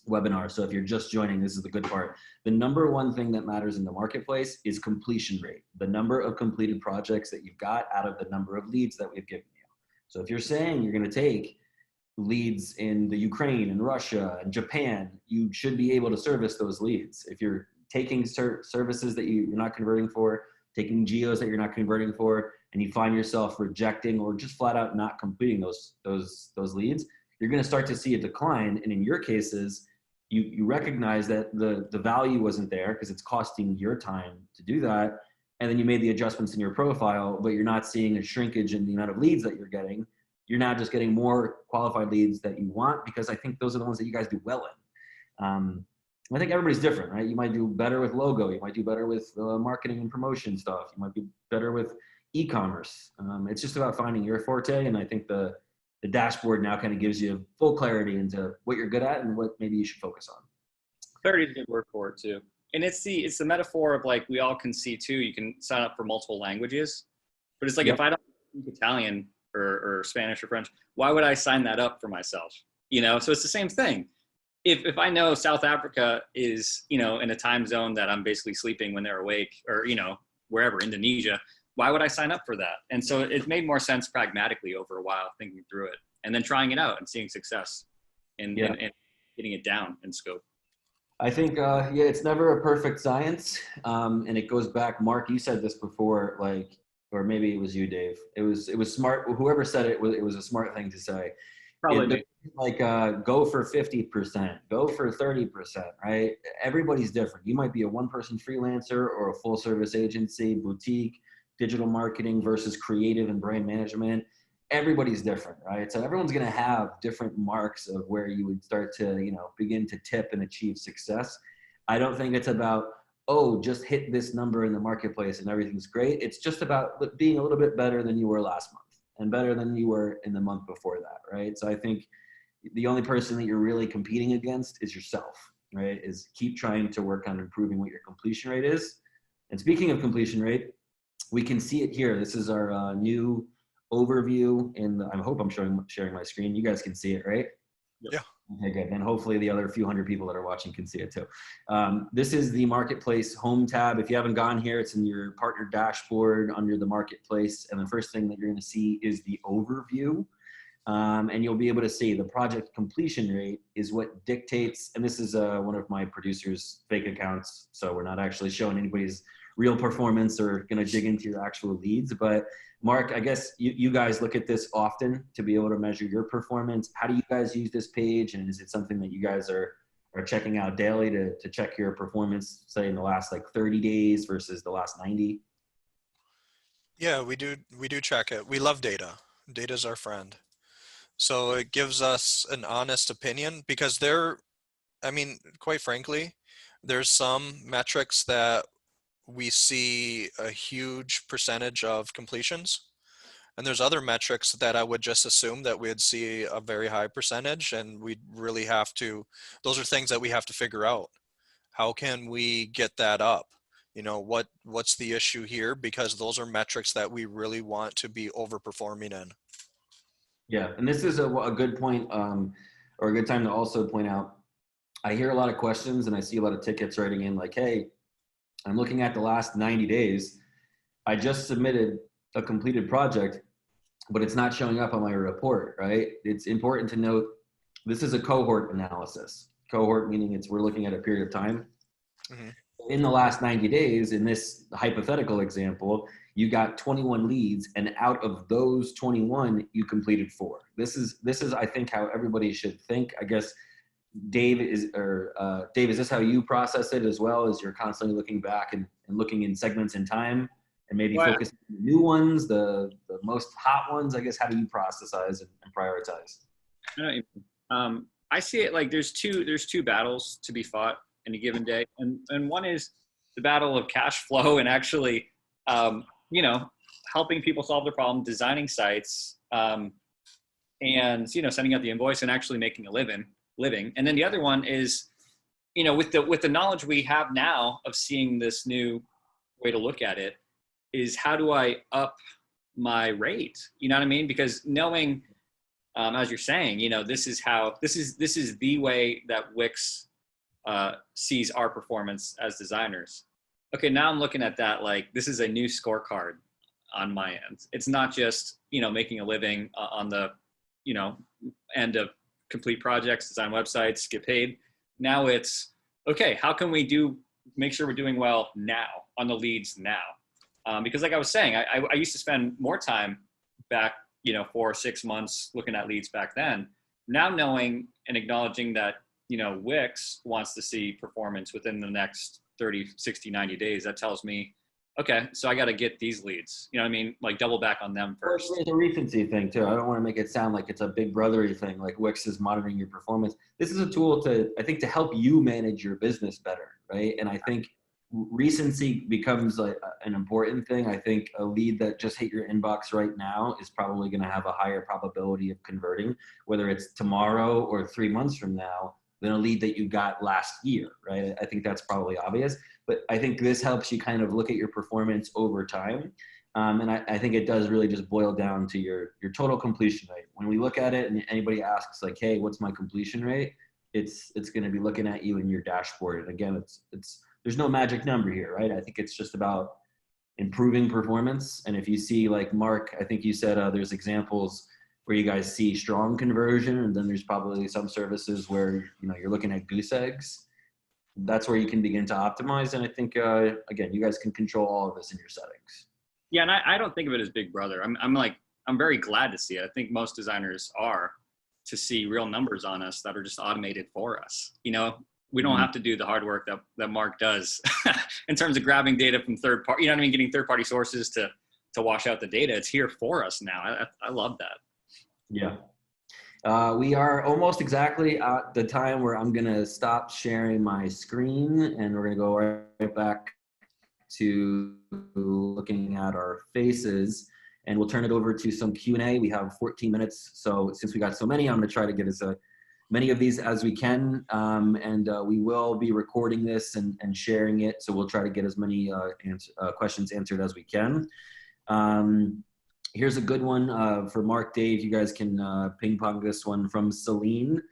A: webinars, so if you're just joining, this is the good part. The number one thing that matters in the marketplace is completion rate, the number of completed projects that you've got out of the number of leads that we've given you. So if you're saying you're going to take leads in the Ukraine and Russia and Japan, you should be able to service those leads. If you're taking services that you're not converting for, taking geos that you're not converting for, and you find yourself rejecting or just flat out not completing those leads, you're going to start to see a decline. And in your cases, you recognize that the value wasn't there because it's costing your time to do that. And then you made the adjustments in your profile, but you're not seeing a shrinkage in the amount of leads that you're getting. You're now just getting more qualified leads that you want, because I think those are the ones that you guys do well in. I think everybody's different, right? You might do better with logo. You might do better with marketing and promotion stuff. You might be better with e-commerce. It's just about finding your forte. And I think the dashboard now kind of gives you full clarity into what you're good at and what maybe you should focus on.
B: Clarity is a good word for it too. And it's the metaphor of like, we all can see too, you can sign up for multiple languages, but it's like, if I don't speak Italian or Spanish or French, why would I sign that up for myself? You know, so it's the same thing. If I know South Africa is, in a time zone that I'm basically sleeping when they're awake, or, wherever, Indonesia, why would I sign up for that? And so it made more sense pragmatically over a while, thinking through it and then trying it out and seeing success and getting it down in scope.
A: I think, it's never a perfect science. And it goes back, Mark, you said this before, or maybe it was you, Dave. It was smart. Whoever said it was a smart thing to say.
B: Probably
A: Go for 50%, go for 30%, right? Everybody's different. You might be a one-person freelancer or a full-service agency, boutique, digital marketing versus creative and brand management. Everybody's different, right? So everyone's going to have different marks of where you would start to, begin to tip and achieve success. I don't think it's about, just hit this number in the marketplace and everything's great. It's just about being a little bit better than you were last month and better than you were in the month before that, right? So I think the only person that you're really competing against is yourself, right? Is keep trying to work on improving what your completion rate is. And speaking of completion rate, we can see it here. This is our new overview, and I hope I'm sharing my screen. You guys can see it, right?
C: Yeah.
A: Okay, good. And hopefully the other few hundred people that are watching can see it too. This is the Marketplace home tab. If you haven't gone here, it's in your partner dashboard under the Marketplace. And the first thing that you're going to see is the overview. And you'll be able to see the project completion rate is what dictates, and this is one of my producers' fake accounts, so we're not actually showing anybody's real performance or going to dig into your actual leads. But Mark, I guess you guys look at this often to be able to measure your performance. How do you guys use this page? And is it something that you guys are checking out daily to check your performance, say in the last 30 days versus the last 90?
C: Yeah, we do check it. We love data. Data's our friend. So it gives us an honest opinion, because quite frankly, there's some metrics that we see a huge percentage of completions. And there's other metrics that I would just assume that we'd see a very high percentage, and we really have to, those are things that we have to figure out. How can we get that up? What's the issue here? Because those are metrics that we really want to be overperforming in.
A: Yeah, and this is a good point, or a good time to also point out, I hear a lot of questions and I see a lot of tickets writing in like, hey, I'm looking at the last 90 days. I just submitted a completed project, but it's not showing up on my report, right? It's important to note, this is a cohort analysis. Cohort meaning we're looking at a period of time. Mm-hmm. In the last 90 days, in this hypothetical example, you got 21 leads, and out of those 21, you completed 4. This is, I think, how everybody should think. I guess Dave, Dave, is this how you process it as well? As you're constantly looking back and looking in segments in time and maybe
B: Well,
A: focus on the new ones, the most hot ones? I guess, how do you processize and prioritize?
B: I know what you mean. I see it like there's two battles to be fought in a given day, and one is the battle of cash flow and actually, you know, helping people solve their problem, designing sites, and you know, sending out the invoice and actually making a living. And then the other one is, you know, with the knowledge we have now of seeing this new way to look at it, is how do I up my rate? You know what I mean? Because knowing, as you're saying, you know, this is the way that Wix sees our performance as designers. Okay, now I'm looking at that like this is a new scorecard on my end. It's not just, you know, making a living on the, you know, end of complete projects, design websites, get paid. Now it's, okay, how can we make sure we're doing well now on the leads now? Because like I was saying, I used to spend more time back, you know, 4 or 6 months looking at leads back then. Now knowing and acknowledging that, you know, Wix wants to see performance within the next 30, 60, 90 days, that tells me, okay, so I got to get these leads. You know what I mean? Like double back on them first.
A: It's a recency thing too. I don't want to make it sound like it's a big brothery thing, like Wix is monitoring your performance. This is a tool I think, to help you manage your business better, right? And I think recency becomes like an important thing. I think a lead that just hit your inbox right now is probably going to have a higher probability of converting, whether it's tomorrow or 3 months from now, than a lead that you got last year, right? I think that's probably obvious, but I think this helps you kind of look at your performance over time. And I think it does really just boil down to your total completion rate. When we look at it and anybody asks like, hey, what's my completion rate? It's going to be looking at you in your dashboard. And again, there's no magic number here, right? I think it's just about improving performance. And if you see, like Mark, I think you said there's examples where you guys see strong conversion, and then there's probably some services where, you know, you're looking at goose eggs. That's where you can begin to optimize. And I think, again, you guys can control all of this in your settings.
B: Yeah, and I don't think of it as Big Brother. I'm very glad to see it. I think most designers are, to see real numbers on us that are just automated for us. You know, we don't have to do the hard work that Mark does in terms of grabbing data from third party, you know what I mean? Getting third party sources to wash out the data. It's here for us now. I love that.
A: Yeah. We are almost exactly at the time where I'm going to stop sharing my screen, and we're going to go right back to looking at our faces, and we'll turn it over to some Q&A. We have 14 minutes. So since we got so many, I'm going to try to get as many of these as we can. And we will be recording this and sharing it. So we'll try to get as many questions answered as we can. Here's a good one for Mark, Dave. You guys can ping pong this one from Celine.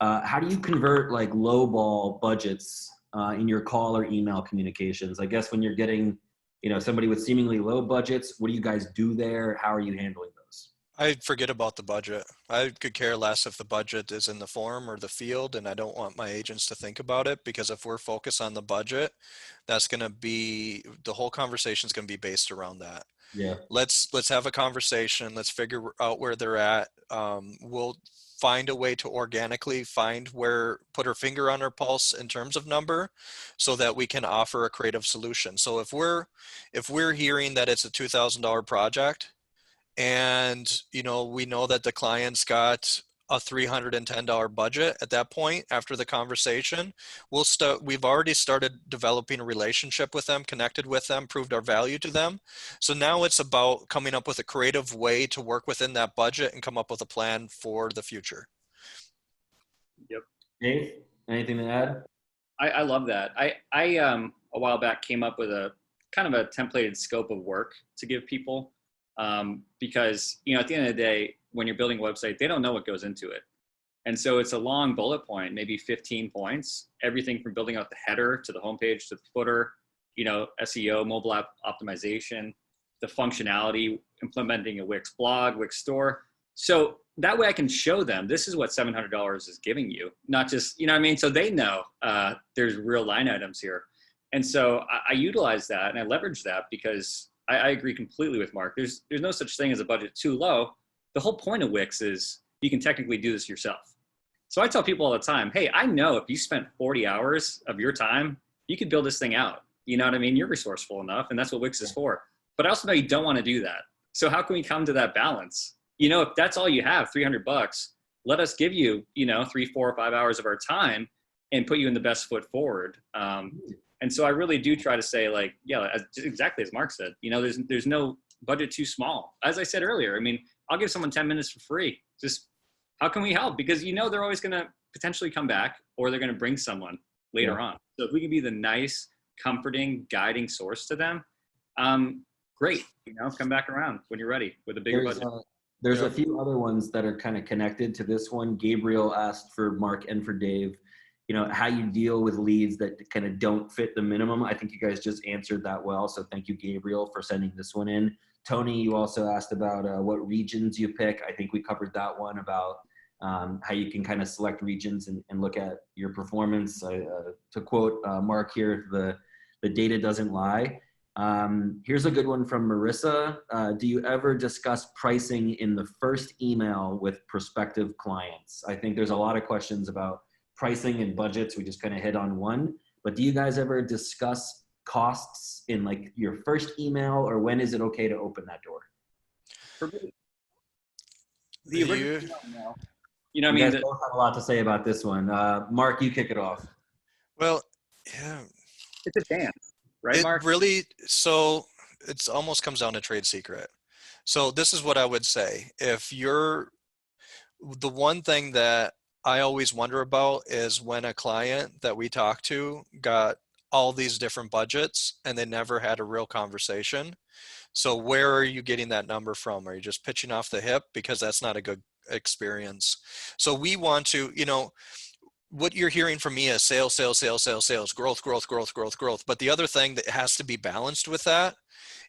A: How do you convert like low ball budgets in your call or email communications? I guess when you're getting, you know, somebody with seemingly low budgets, what do you guys do there? How are you handling those?
C: I forget about the budget. I could care less if the budget is in the form or the field, and I don't want my agents to think about it, because if we're focused on the budget, that's going to be, the whole conversation is going to be based around that.
A: Yeah.
C: Let's have a conversation. Let's figure out where they're at. We'll find a way to organically put our finger on our pulse in terms of number, so that we can offer a creative solution. So if we're hearing that it's a $2,000 project, and you know, we know that the client's got a $310 budget at that point, after the conversation, we've already started developing a relationship with them, connected with them, proved our value to them. So now it's about coming up with a creative way to work within that budget and come up with a plan for the future.
B: Yep.
A: Dave, anything to add?
B: I love that. I a while back came up with a kind of a templated scope of work to give people, because, you know, at the end of the day, when you're building a website, they don't know what goes into it. And so it's a long bullet point, maybe 15 points, everything from building out the header to the homepage to the footer, you know, SEO, mobile app optimization, the functionality, implementing a Wix blog, Wix store. So that way I can show them, this is what $700 is giving you, not just, you know what I mean? So they know there's real line items here. And so I utilize that and I leverage that, because I agree completely with Mark. There's no such thing as a budget too low. The whole point of Wix is you can technically do this yourself. So I tell people all the time, hey, I know if you spent 40 hours of your time, you could build this thing out. You know what I mean? You're resourceful enough, and that's what Wix is for. But I also know you don't want to do that. So how can we come to that balance? You know, if that's all you have, $300, let us give you, you know, 3, 4, or 5 hours of our time and put you in the best foot forward. And so I really do try to say, like, yeah, exactly as Mark said, you know, there's no budget too small. As I said earlier, I mean, I'll give someone 10 minutes for free. Just how can we help? Because, you know, they're always going to potentially come back, or they're going to bring someone later on. So if we can be the nice, comforting, guiding source to them, great. You know, come back around when you're ready with a bigger budget.
A: There's a few other ones that are kind of connected to this one. Gabriel asked for Mark and for Dave, you know, how you deal with leads that kind of don't fit the minimum. I think you guys just answered that well. So thank you, Gabriel, for sending this one in. Tony, you also asked about what regions you pick. I think we covered that one about how you can kind of select regions and look at your performance. To quote Mark here, the data doesn't lie. Here's a good one from Marissa. Do you ever discuss pricing in the first email with prospective clients? I think there's a lot of questions about pricing and budgets. We just kind of hit on one, but do you guys ever discuss costs in like your first email, or when is it okay to open that door?
B: For me, the original email, you know what I
A: You
B: mean?
A: guys both have a lot to say about this one. Mark, you kick it off.
C: Well, yeah.
B: It's a dance, right, Mark?
C: Really, so it almost comes down to trade secret. So this is what I would say. If you're, the one thing that I always wonder about is when a client that we talk to got all these different budgets and they never had a real conversation. So where are you getting that number from? Are you just pitching off the hip? Because that's not a good experience. So we want to, you know, what you're hearing from me is sales, sales, sales, sales, sales, growth, growth, growth, growth, growth. But the other thing that has to be balanced with that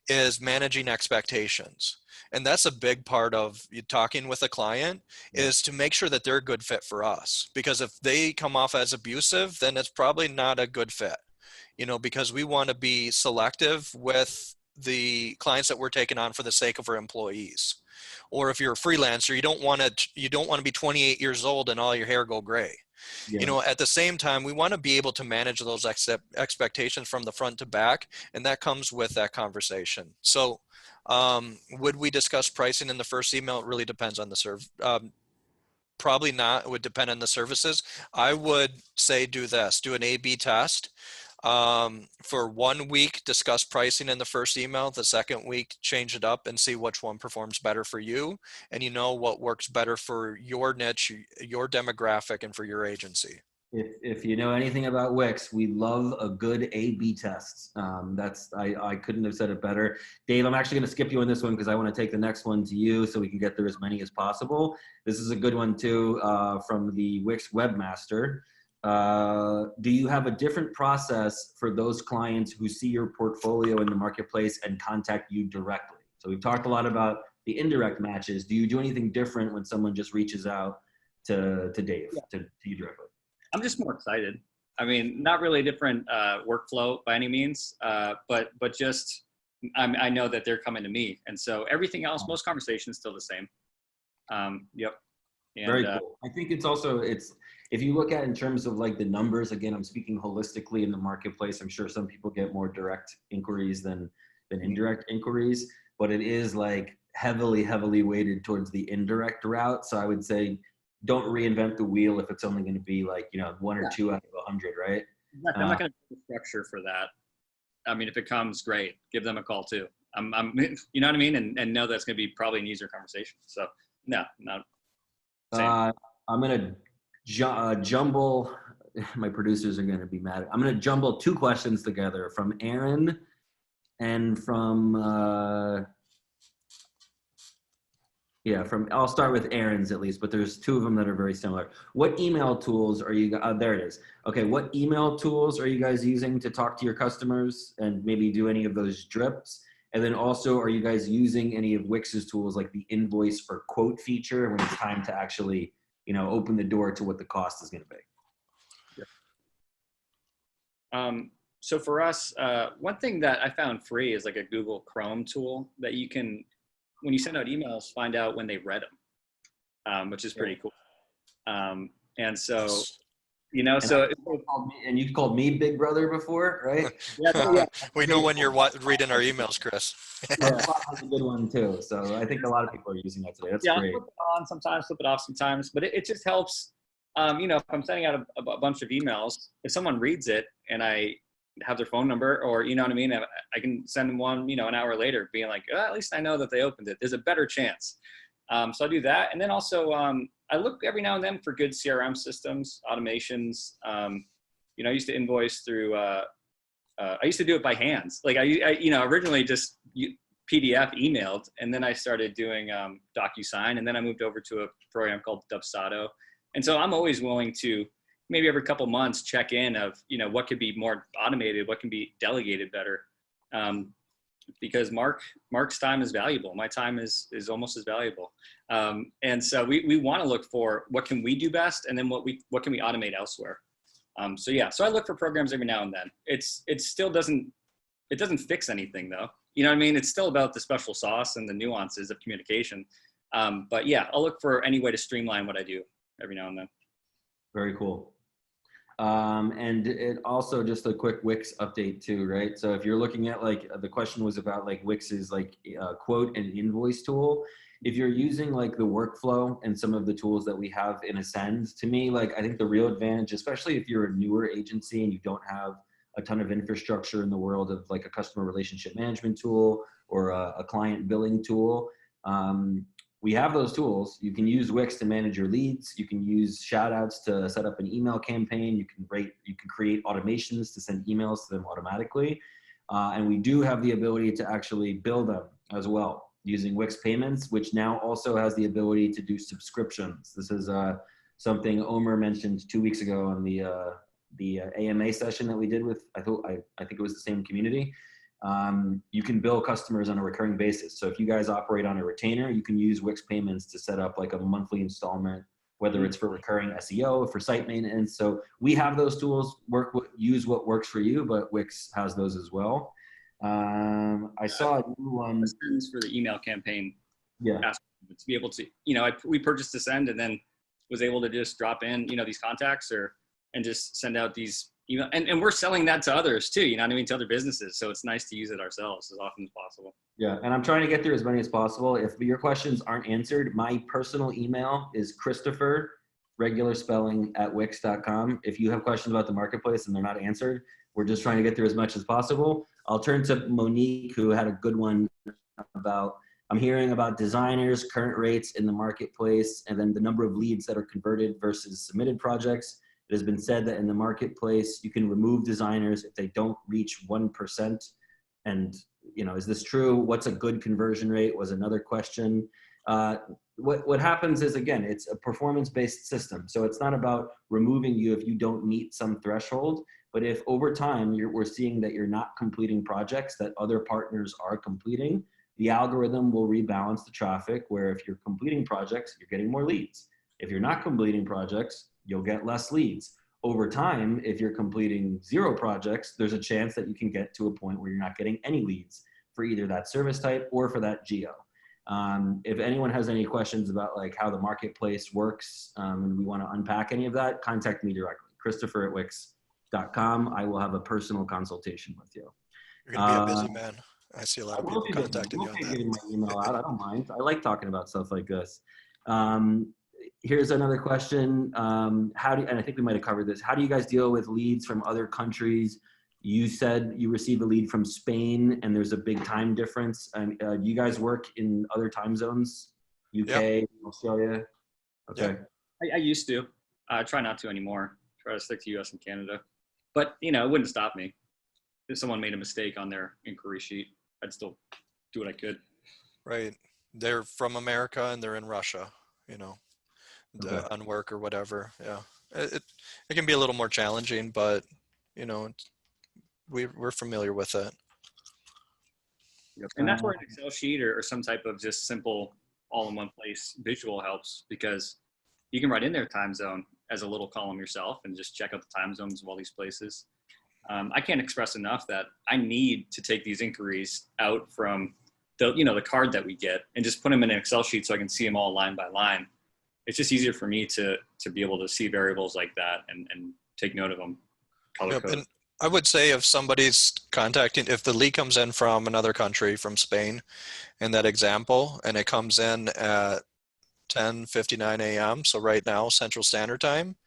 C: is managing expectations. And that's a big part of you talking with a client, is to make sure that they're a good fit for us. Because if they come off as abusive, then it's probably not a good fit, you know, because we want to be selective with the clients that we're taking on for the sake of our employees. Or if you're a freelancer, you don't want to be 28 years old and all your hair go gray. Yeah. You know, at the same time, we want to be able to manage those expectations from the front to back, and that comes with that conversation. So would we discuss pricing in the first email? It really depends on the probably not. It would depend on the services. I would say do this, do an A/B test. For 1 week, discuss pricing in the first email. The second week, change it up and see which one performs better for you. And you know what works better for your niche, your demographic, and for your agency.
A: If you know anything about Wix, we love a good A/B test. I couldn't have said it better. Dave, I'm actually going to skip you on this one because I want to take the next one to you so we can get through as many as possible. This is a good one too, from the Wix webmaster. Do you have a different process for those clients who see your portfolio in the marketplace and contact you directly? So we've talked a lot about the indirect matches. Do you do anything different when someone just reaches out to Dave, to you directly?
B: I'm just more excited. I mean, not really a different workflow by any means, but just I know that they're coming to me, and so everything else, most conversations still the same. Yep. And,
A: very cool. I think it's also if you look at in terms of like the numbers, again, I'm speaking holistically in the marketplace. I'm sure some people get more direct inquiries than indirect inquiries, but it is like heavily weighted towards the indirect route. So I would say, don't reinvent the wheel if it's only going to be like, you know, 1 or 2 out of 100, right?
B: I'm not going to do a structure for that. I mean, if it comes, great. Give them a call too. I'm you know what I mean? And know that's going to be probably an easier conversation. So no, not.
A: I'm going to jumble, my producers are going to be mad. I'm going to jumble 2 questions together from Aaron and from, I'll start with Aaron's at least, but there's 2 of them that are very similar. What email tools are you, there it is. Okay, what email tools are you guys using to talk to your customers and maybe do any of those drips? And then also, are you guys using any of Wix's tools like the invoice or quote feature when it's time to actually, you know, open the door to what the cost is going to be?
B: Yeah. So for us, one thing that I found free is like a Google Chrome tool that you can, when you send out emails, find out when they read them, which is pretty cool. And so,
C: Yes.
B: you know,
A: And,
B: so
A: and you called me Big Brother before, right?
B: yeah.
C: We know when you're reading our emails, Chris.
A: Yeah, Spot has a good one too. So I think a lot of people are using that today. That's
B: Yeah, I'll
A: great.
B: flip it on sometimes, flip it off sometimes, but it just helps. You know, if I'm sending out a bunch of emails, if someone reads it and I have their phone number, or you know what I mean, I can send them one, you know, an hour later, being like, oh, at least I know that they opened it. There's a better chance. So I do that, and then also I look every now and then for good CRM systems, automations. You know, I used to invoice through. I used to do it by hands. Like I you know, originally just PDF emailed, and then I started doing DocuSign, and then I moved over to a program called Dubsado. And so I'm always willing to maybe every couple months check in of, you know, what could be more automated, what can be delegated better. Because Mark's time is valuable. My time is almost as valuable. And so we want to look for what can we do best, and then what can we automate elsewhere. So yeah, so I look for programs every now and then. It still doesn't fix anything though. You know what I mean? It's still about the special sauce and the nuances of communication. But yeah, I'll look for any way to streamline what I do every now and then.
A: Very cool. And it also just a quick Wix update too, right? So if you're looking at like, the question was about like Wix's like quote and invoice tool. If you're using like the workflow and some of the tools that we have in Ascend, to me, like I think the real advantage, especially if you're a newer agency and you don't have a ton of infrastructure in the world of like a customer relationship management tool or a client billing tool, we have those tools. You can use Wix to manage your leads. You can use shout outs to set up an email campaign. You can create automations to send emails to them automatically. And we do have the ability to actually bill them as well using Wix payments, which now also has the ability to do subscriptions. This is something Omer mentioned 2 weeks ago on the AMA session that we did with, I think it was the same community. You can bill customers on a recurring basis. So if you guys operate on a retainer, you can use Wix payments to set up like a monthly installment, whether it's for recurring SEO, for site maintenance. So we have those tools, use what works for you, but Wix has those as well. I saw a new one
B: For the email campaign.
A: Yeah.
B: To be able to, you know, we purchased Ascend and then was able to just drop in, you know, these contacts and just send out these email, and we're selling that to others too, you know what I mean, to other businesses. So it's nice to use it ourselves as often as possible.
A: Yeah, and I'm trying to get through as many as possible. If your questions aren't answered, my personal email is Christopher, regular spelling, @wix.com. If you have questions about the marketplace and they're not answered, we're just trying to get through as much as possible. I'll turn to Monique, who had a good one about, I'm hearing about designers, current rates in the marketplace, and then the number of leads that are converted versus submitted projects. It has been said that in the marketplace, you can remove designers if they don't reach 1%. And, you know, is this true? What's a good conversion rate was another question. What happens is, again, it's a performance-based system. So it's not about removing you if you don't meet some threshold, but if over time we're seeing that you're not completing projects that other partners are completing, the algorithm will rebalance the traffic, where if you're completing projects, you're getting more leads. If you're not completing projects, you'll get less leads. Over time, if you're completing 0 projects, there's a chance that you can get to a point where you're not getting any leads for either that service type or for that geo. If anyone has any questions about like how the marketplace works, and we want to unpack any of that, contact me directly, Christopher@wix.com. I will have a personal consultation with you.
C: You're going to be a busy man. I see a lot of people contacting you on that.
A: Getting my email out. I don't mind. I like talking about stuff like this. Here's another question. And I think we might have covered this. How do you guys deal with leads from other countries? You said you received a lead from Spain and there's a big time difference. Do you guys work in other time zones? UK, yep. Australia? Okay.
B: Yep. I used to. I try not to anymore. Try to stick to US and Canada. But, you know, it wouldn't stop me. If someone made a mistake on their inquiry sheet, I'd still do what I could.
C: Right. They're from America and they're in Russia, you know.
A: Okay.
C: On work or whatever. Yeah, it can be a little more challenging, but you know, we're familiar with it.
B: Yep. And that's where an Excel sheet or some type of just simple all-in-one place visual helps, because you can write in their time zone as a little column yourself and just check out the time zones of all these places. I can't express enough that I need to take these inquiries out from the card that we get and just put them in an Excel sheet so I can see them all line by line. it's just easier for me to be able to see variables like that and take note of them, color
C: Yep.
B: code.
C: And I would say if somebody's contacting, if the lead comes in from another country, from Spain, in that example, and it comes in at 10:59 a.m., so right now, Central Standard Time,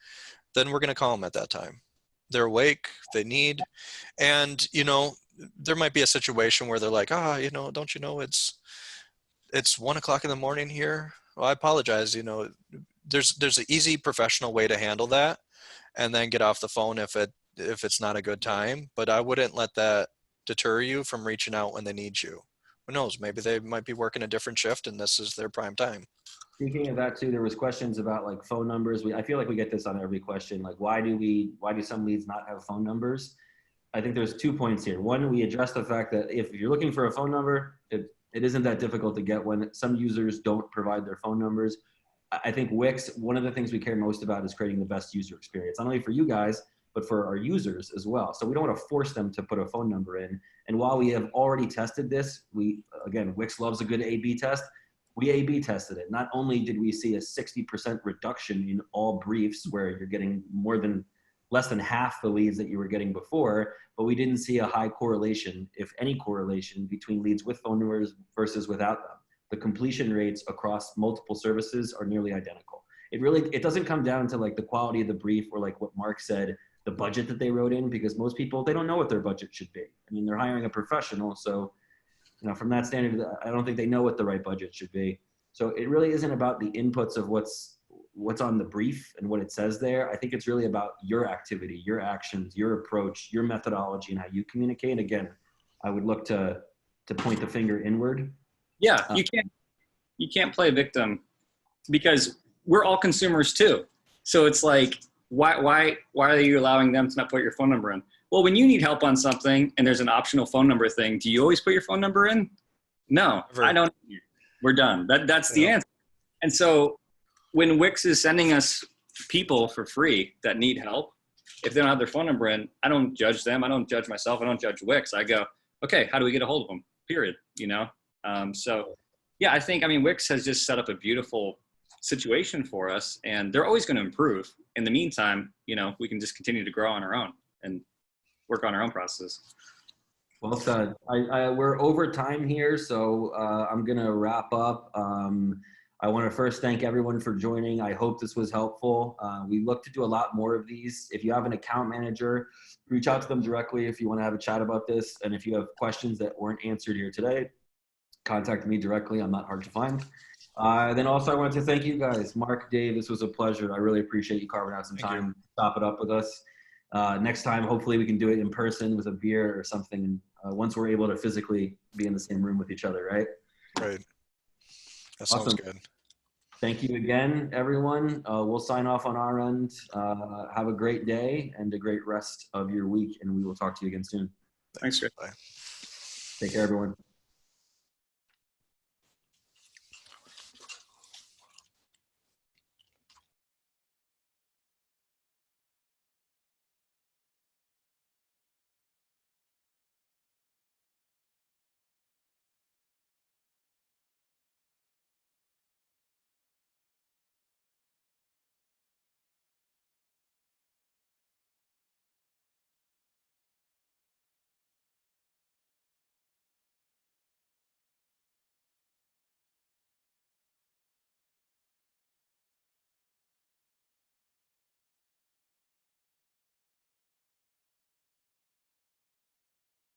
C: then we're going to call them at that time. They're awake, they need, and, you know, there might be a situation where they're like, you know, don't you know it's 1 o'clock in the morning here? Well, I apologize, you know, there's an easy professional way to handle that, and then get off the phone if it's not a good time. But I wouldn't let that deter you from reaching out when they need you. Who knows? Maybe they might be working a different shift and this is their prime time.
A: Speaking of that too, there was questions about like phone numbers. I feel like we get this on every question. Like, why do some leads not have phone numbers? I think there's 2 points here. One, we address the fact that if you're looking for a phone number, it isn't that difficult to get when some users don't provide their phone numbers. I think Wix, one of the things we care most about is creating the best user experience, not only for you guys, but for our users as well. So we don't want to force them to put a phone number in. And while we have already tested this, again, Wix loves a good A/B test. We A/B tested it. Not only did we see a 60% reduction in all briefs where you're getting less than half the leads that you were getting before, but we didn't see a high correlation, if any correlation, between leads with phone numbers versus without them. The completion rates across multiple services are nearly identical. It doesn't come down to like the quality of the brief or like what Mark said, the budget that they wrote in, because most people, they don't know what their budget should be. I mean, they're hiring a professional. So, you know, from that standard, I don't think they know what the right budget should be. So it really isn't about the inputs of what's on the brief and what it says there. I think it's really about your activity, your actions, your approach, your methodology, and how you communicate. Again, I would look to point the finger inward.
B: Yeah, you can't play victim, because we're all consumers too. So it's like, why are you allowing them to not put your phone number in? Well, when you need help on something and there's an optional phone number thing, do you always put your phone number in? No, I don't. We're done. That's the answer. And so when Wix is sending us people for free that need help, if they don't have their phone number in, I don't judge them. I don't judge myself. I don't judge Wix. I go, okay, how do we get a hold of them? Period. You know? So yeah, I mean, Wix has just set up a beautiful situation for us, and they're always going to improve. In the meantime, you know, we can just continue to grow on our own and work on our own process.
A: Well said. We're over time here, so I'm going to wrap up. I want to first thank everyone for joining. I hope this was helpful. We look to do a lot more of these. If you have an account manager, reach out to them directly if you want to have a chat about this. And if you have questions that weren't answered here today, contact me directly. I'm not hard to find. Then also I want to thank you guys. Mark, Dave, this was a pleasure. I really appreciate you carving out some time to stop it up with us. Next time, hopefully we can do it in person with a beer or something. Once we're able to physically be in the same room with each other, right?
C: Right. That sounds good.
A: Thank you again, everyone. We'll sign off on our end. Have a great day and a great rest of your week, and we will talk to you again soon.
B: Thanks, Chris.
C: Bye.
A: Take care, everyone.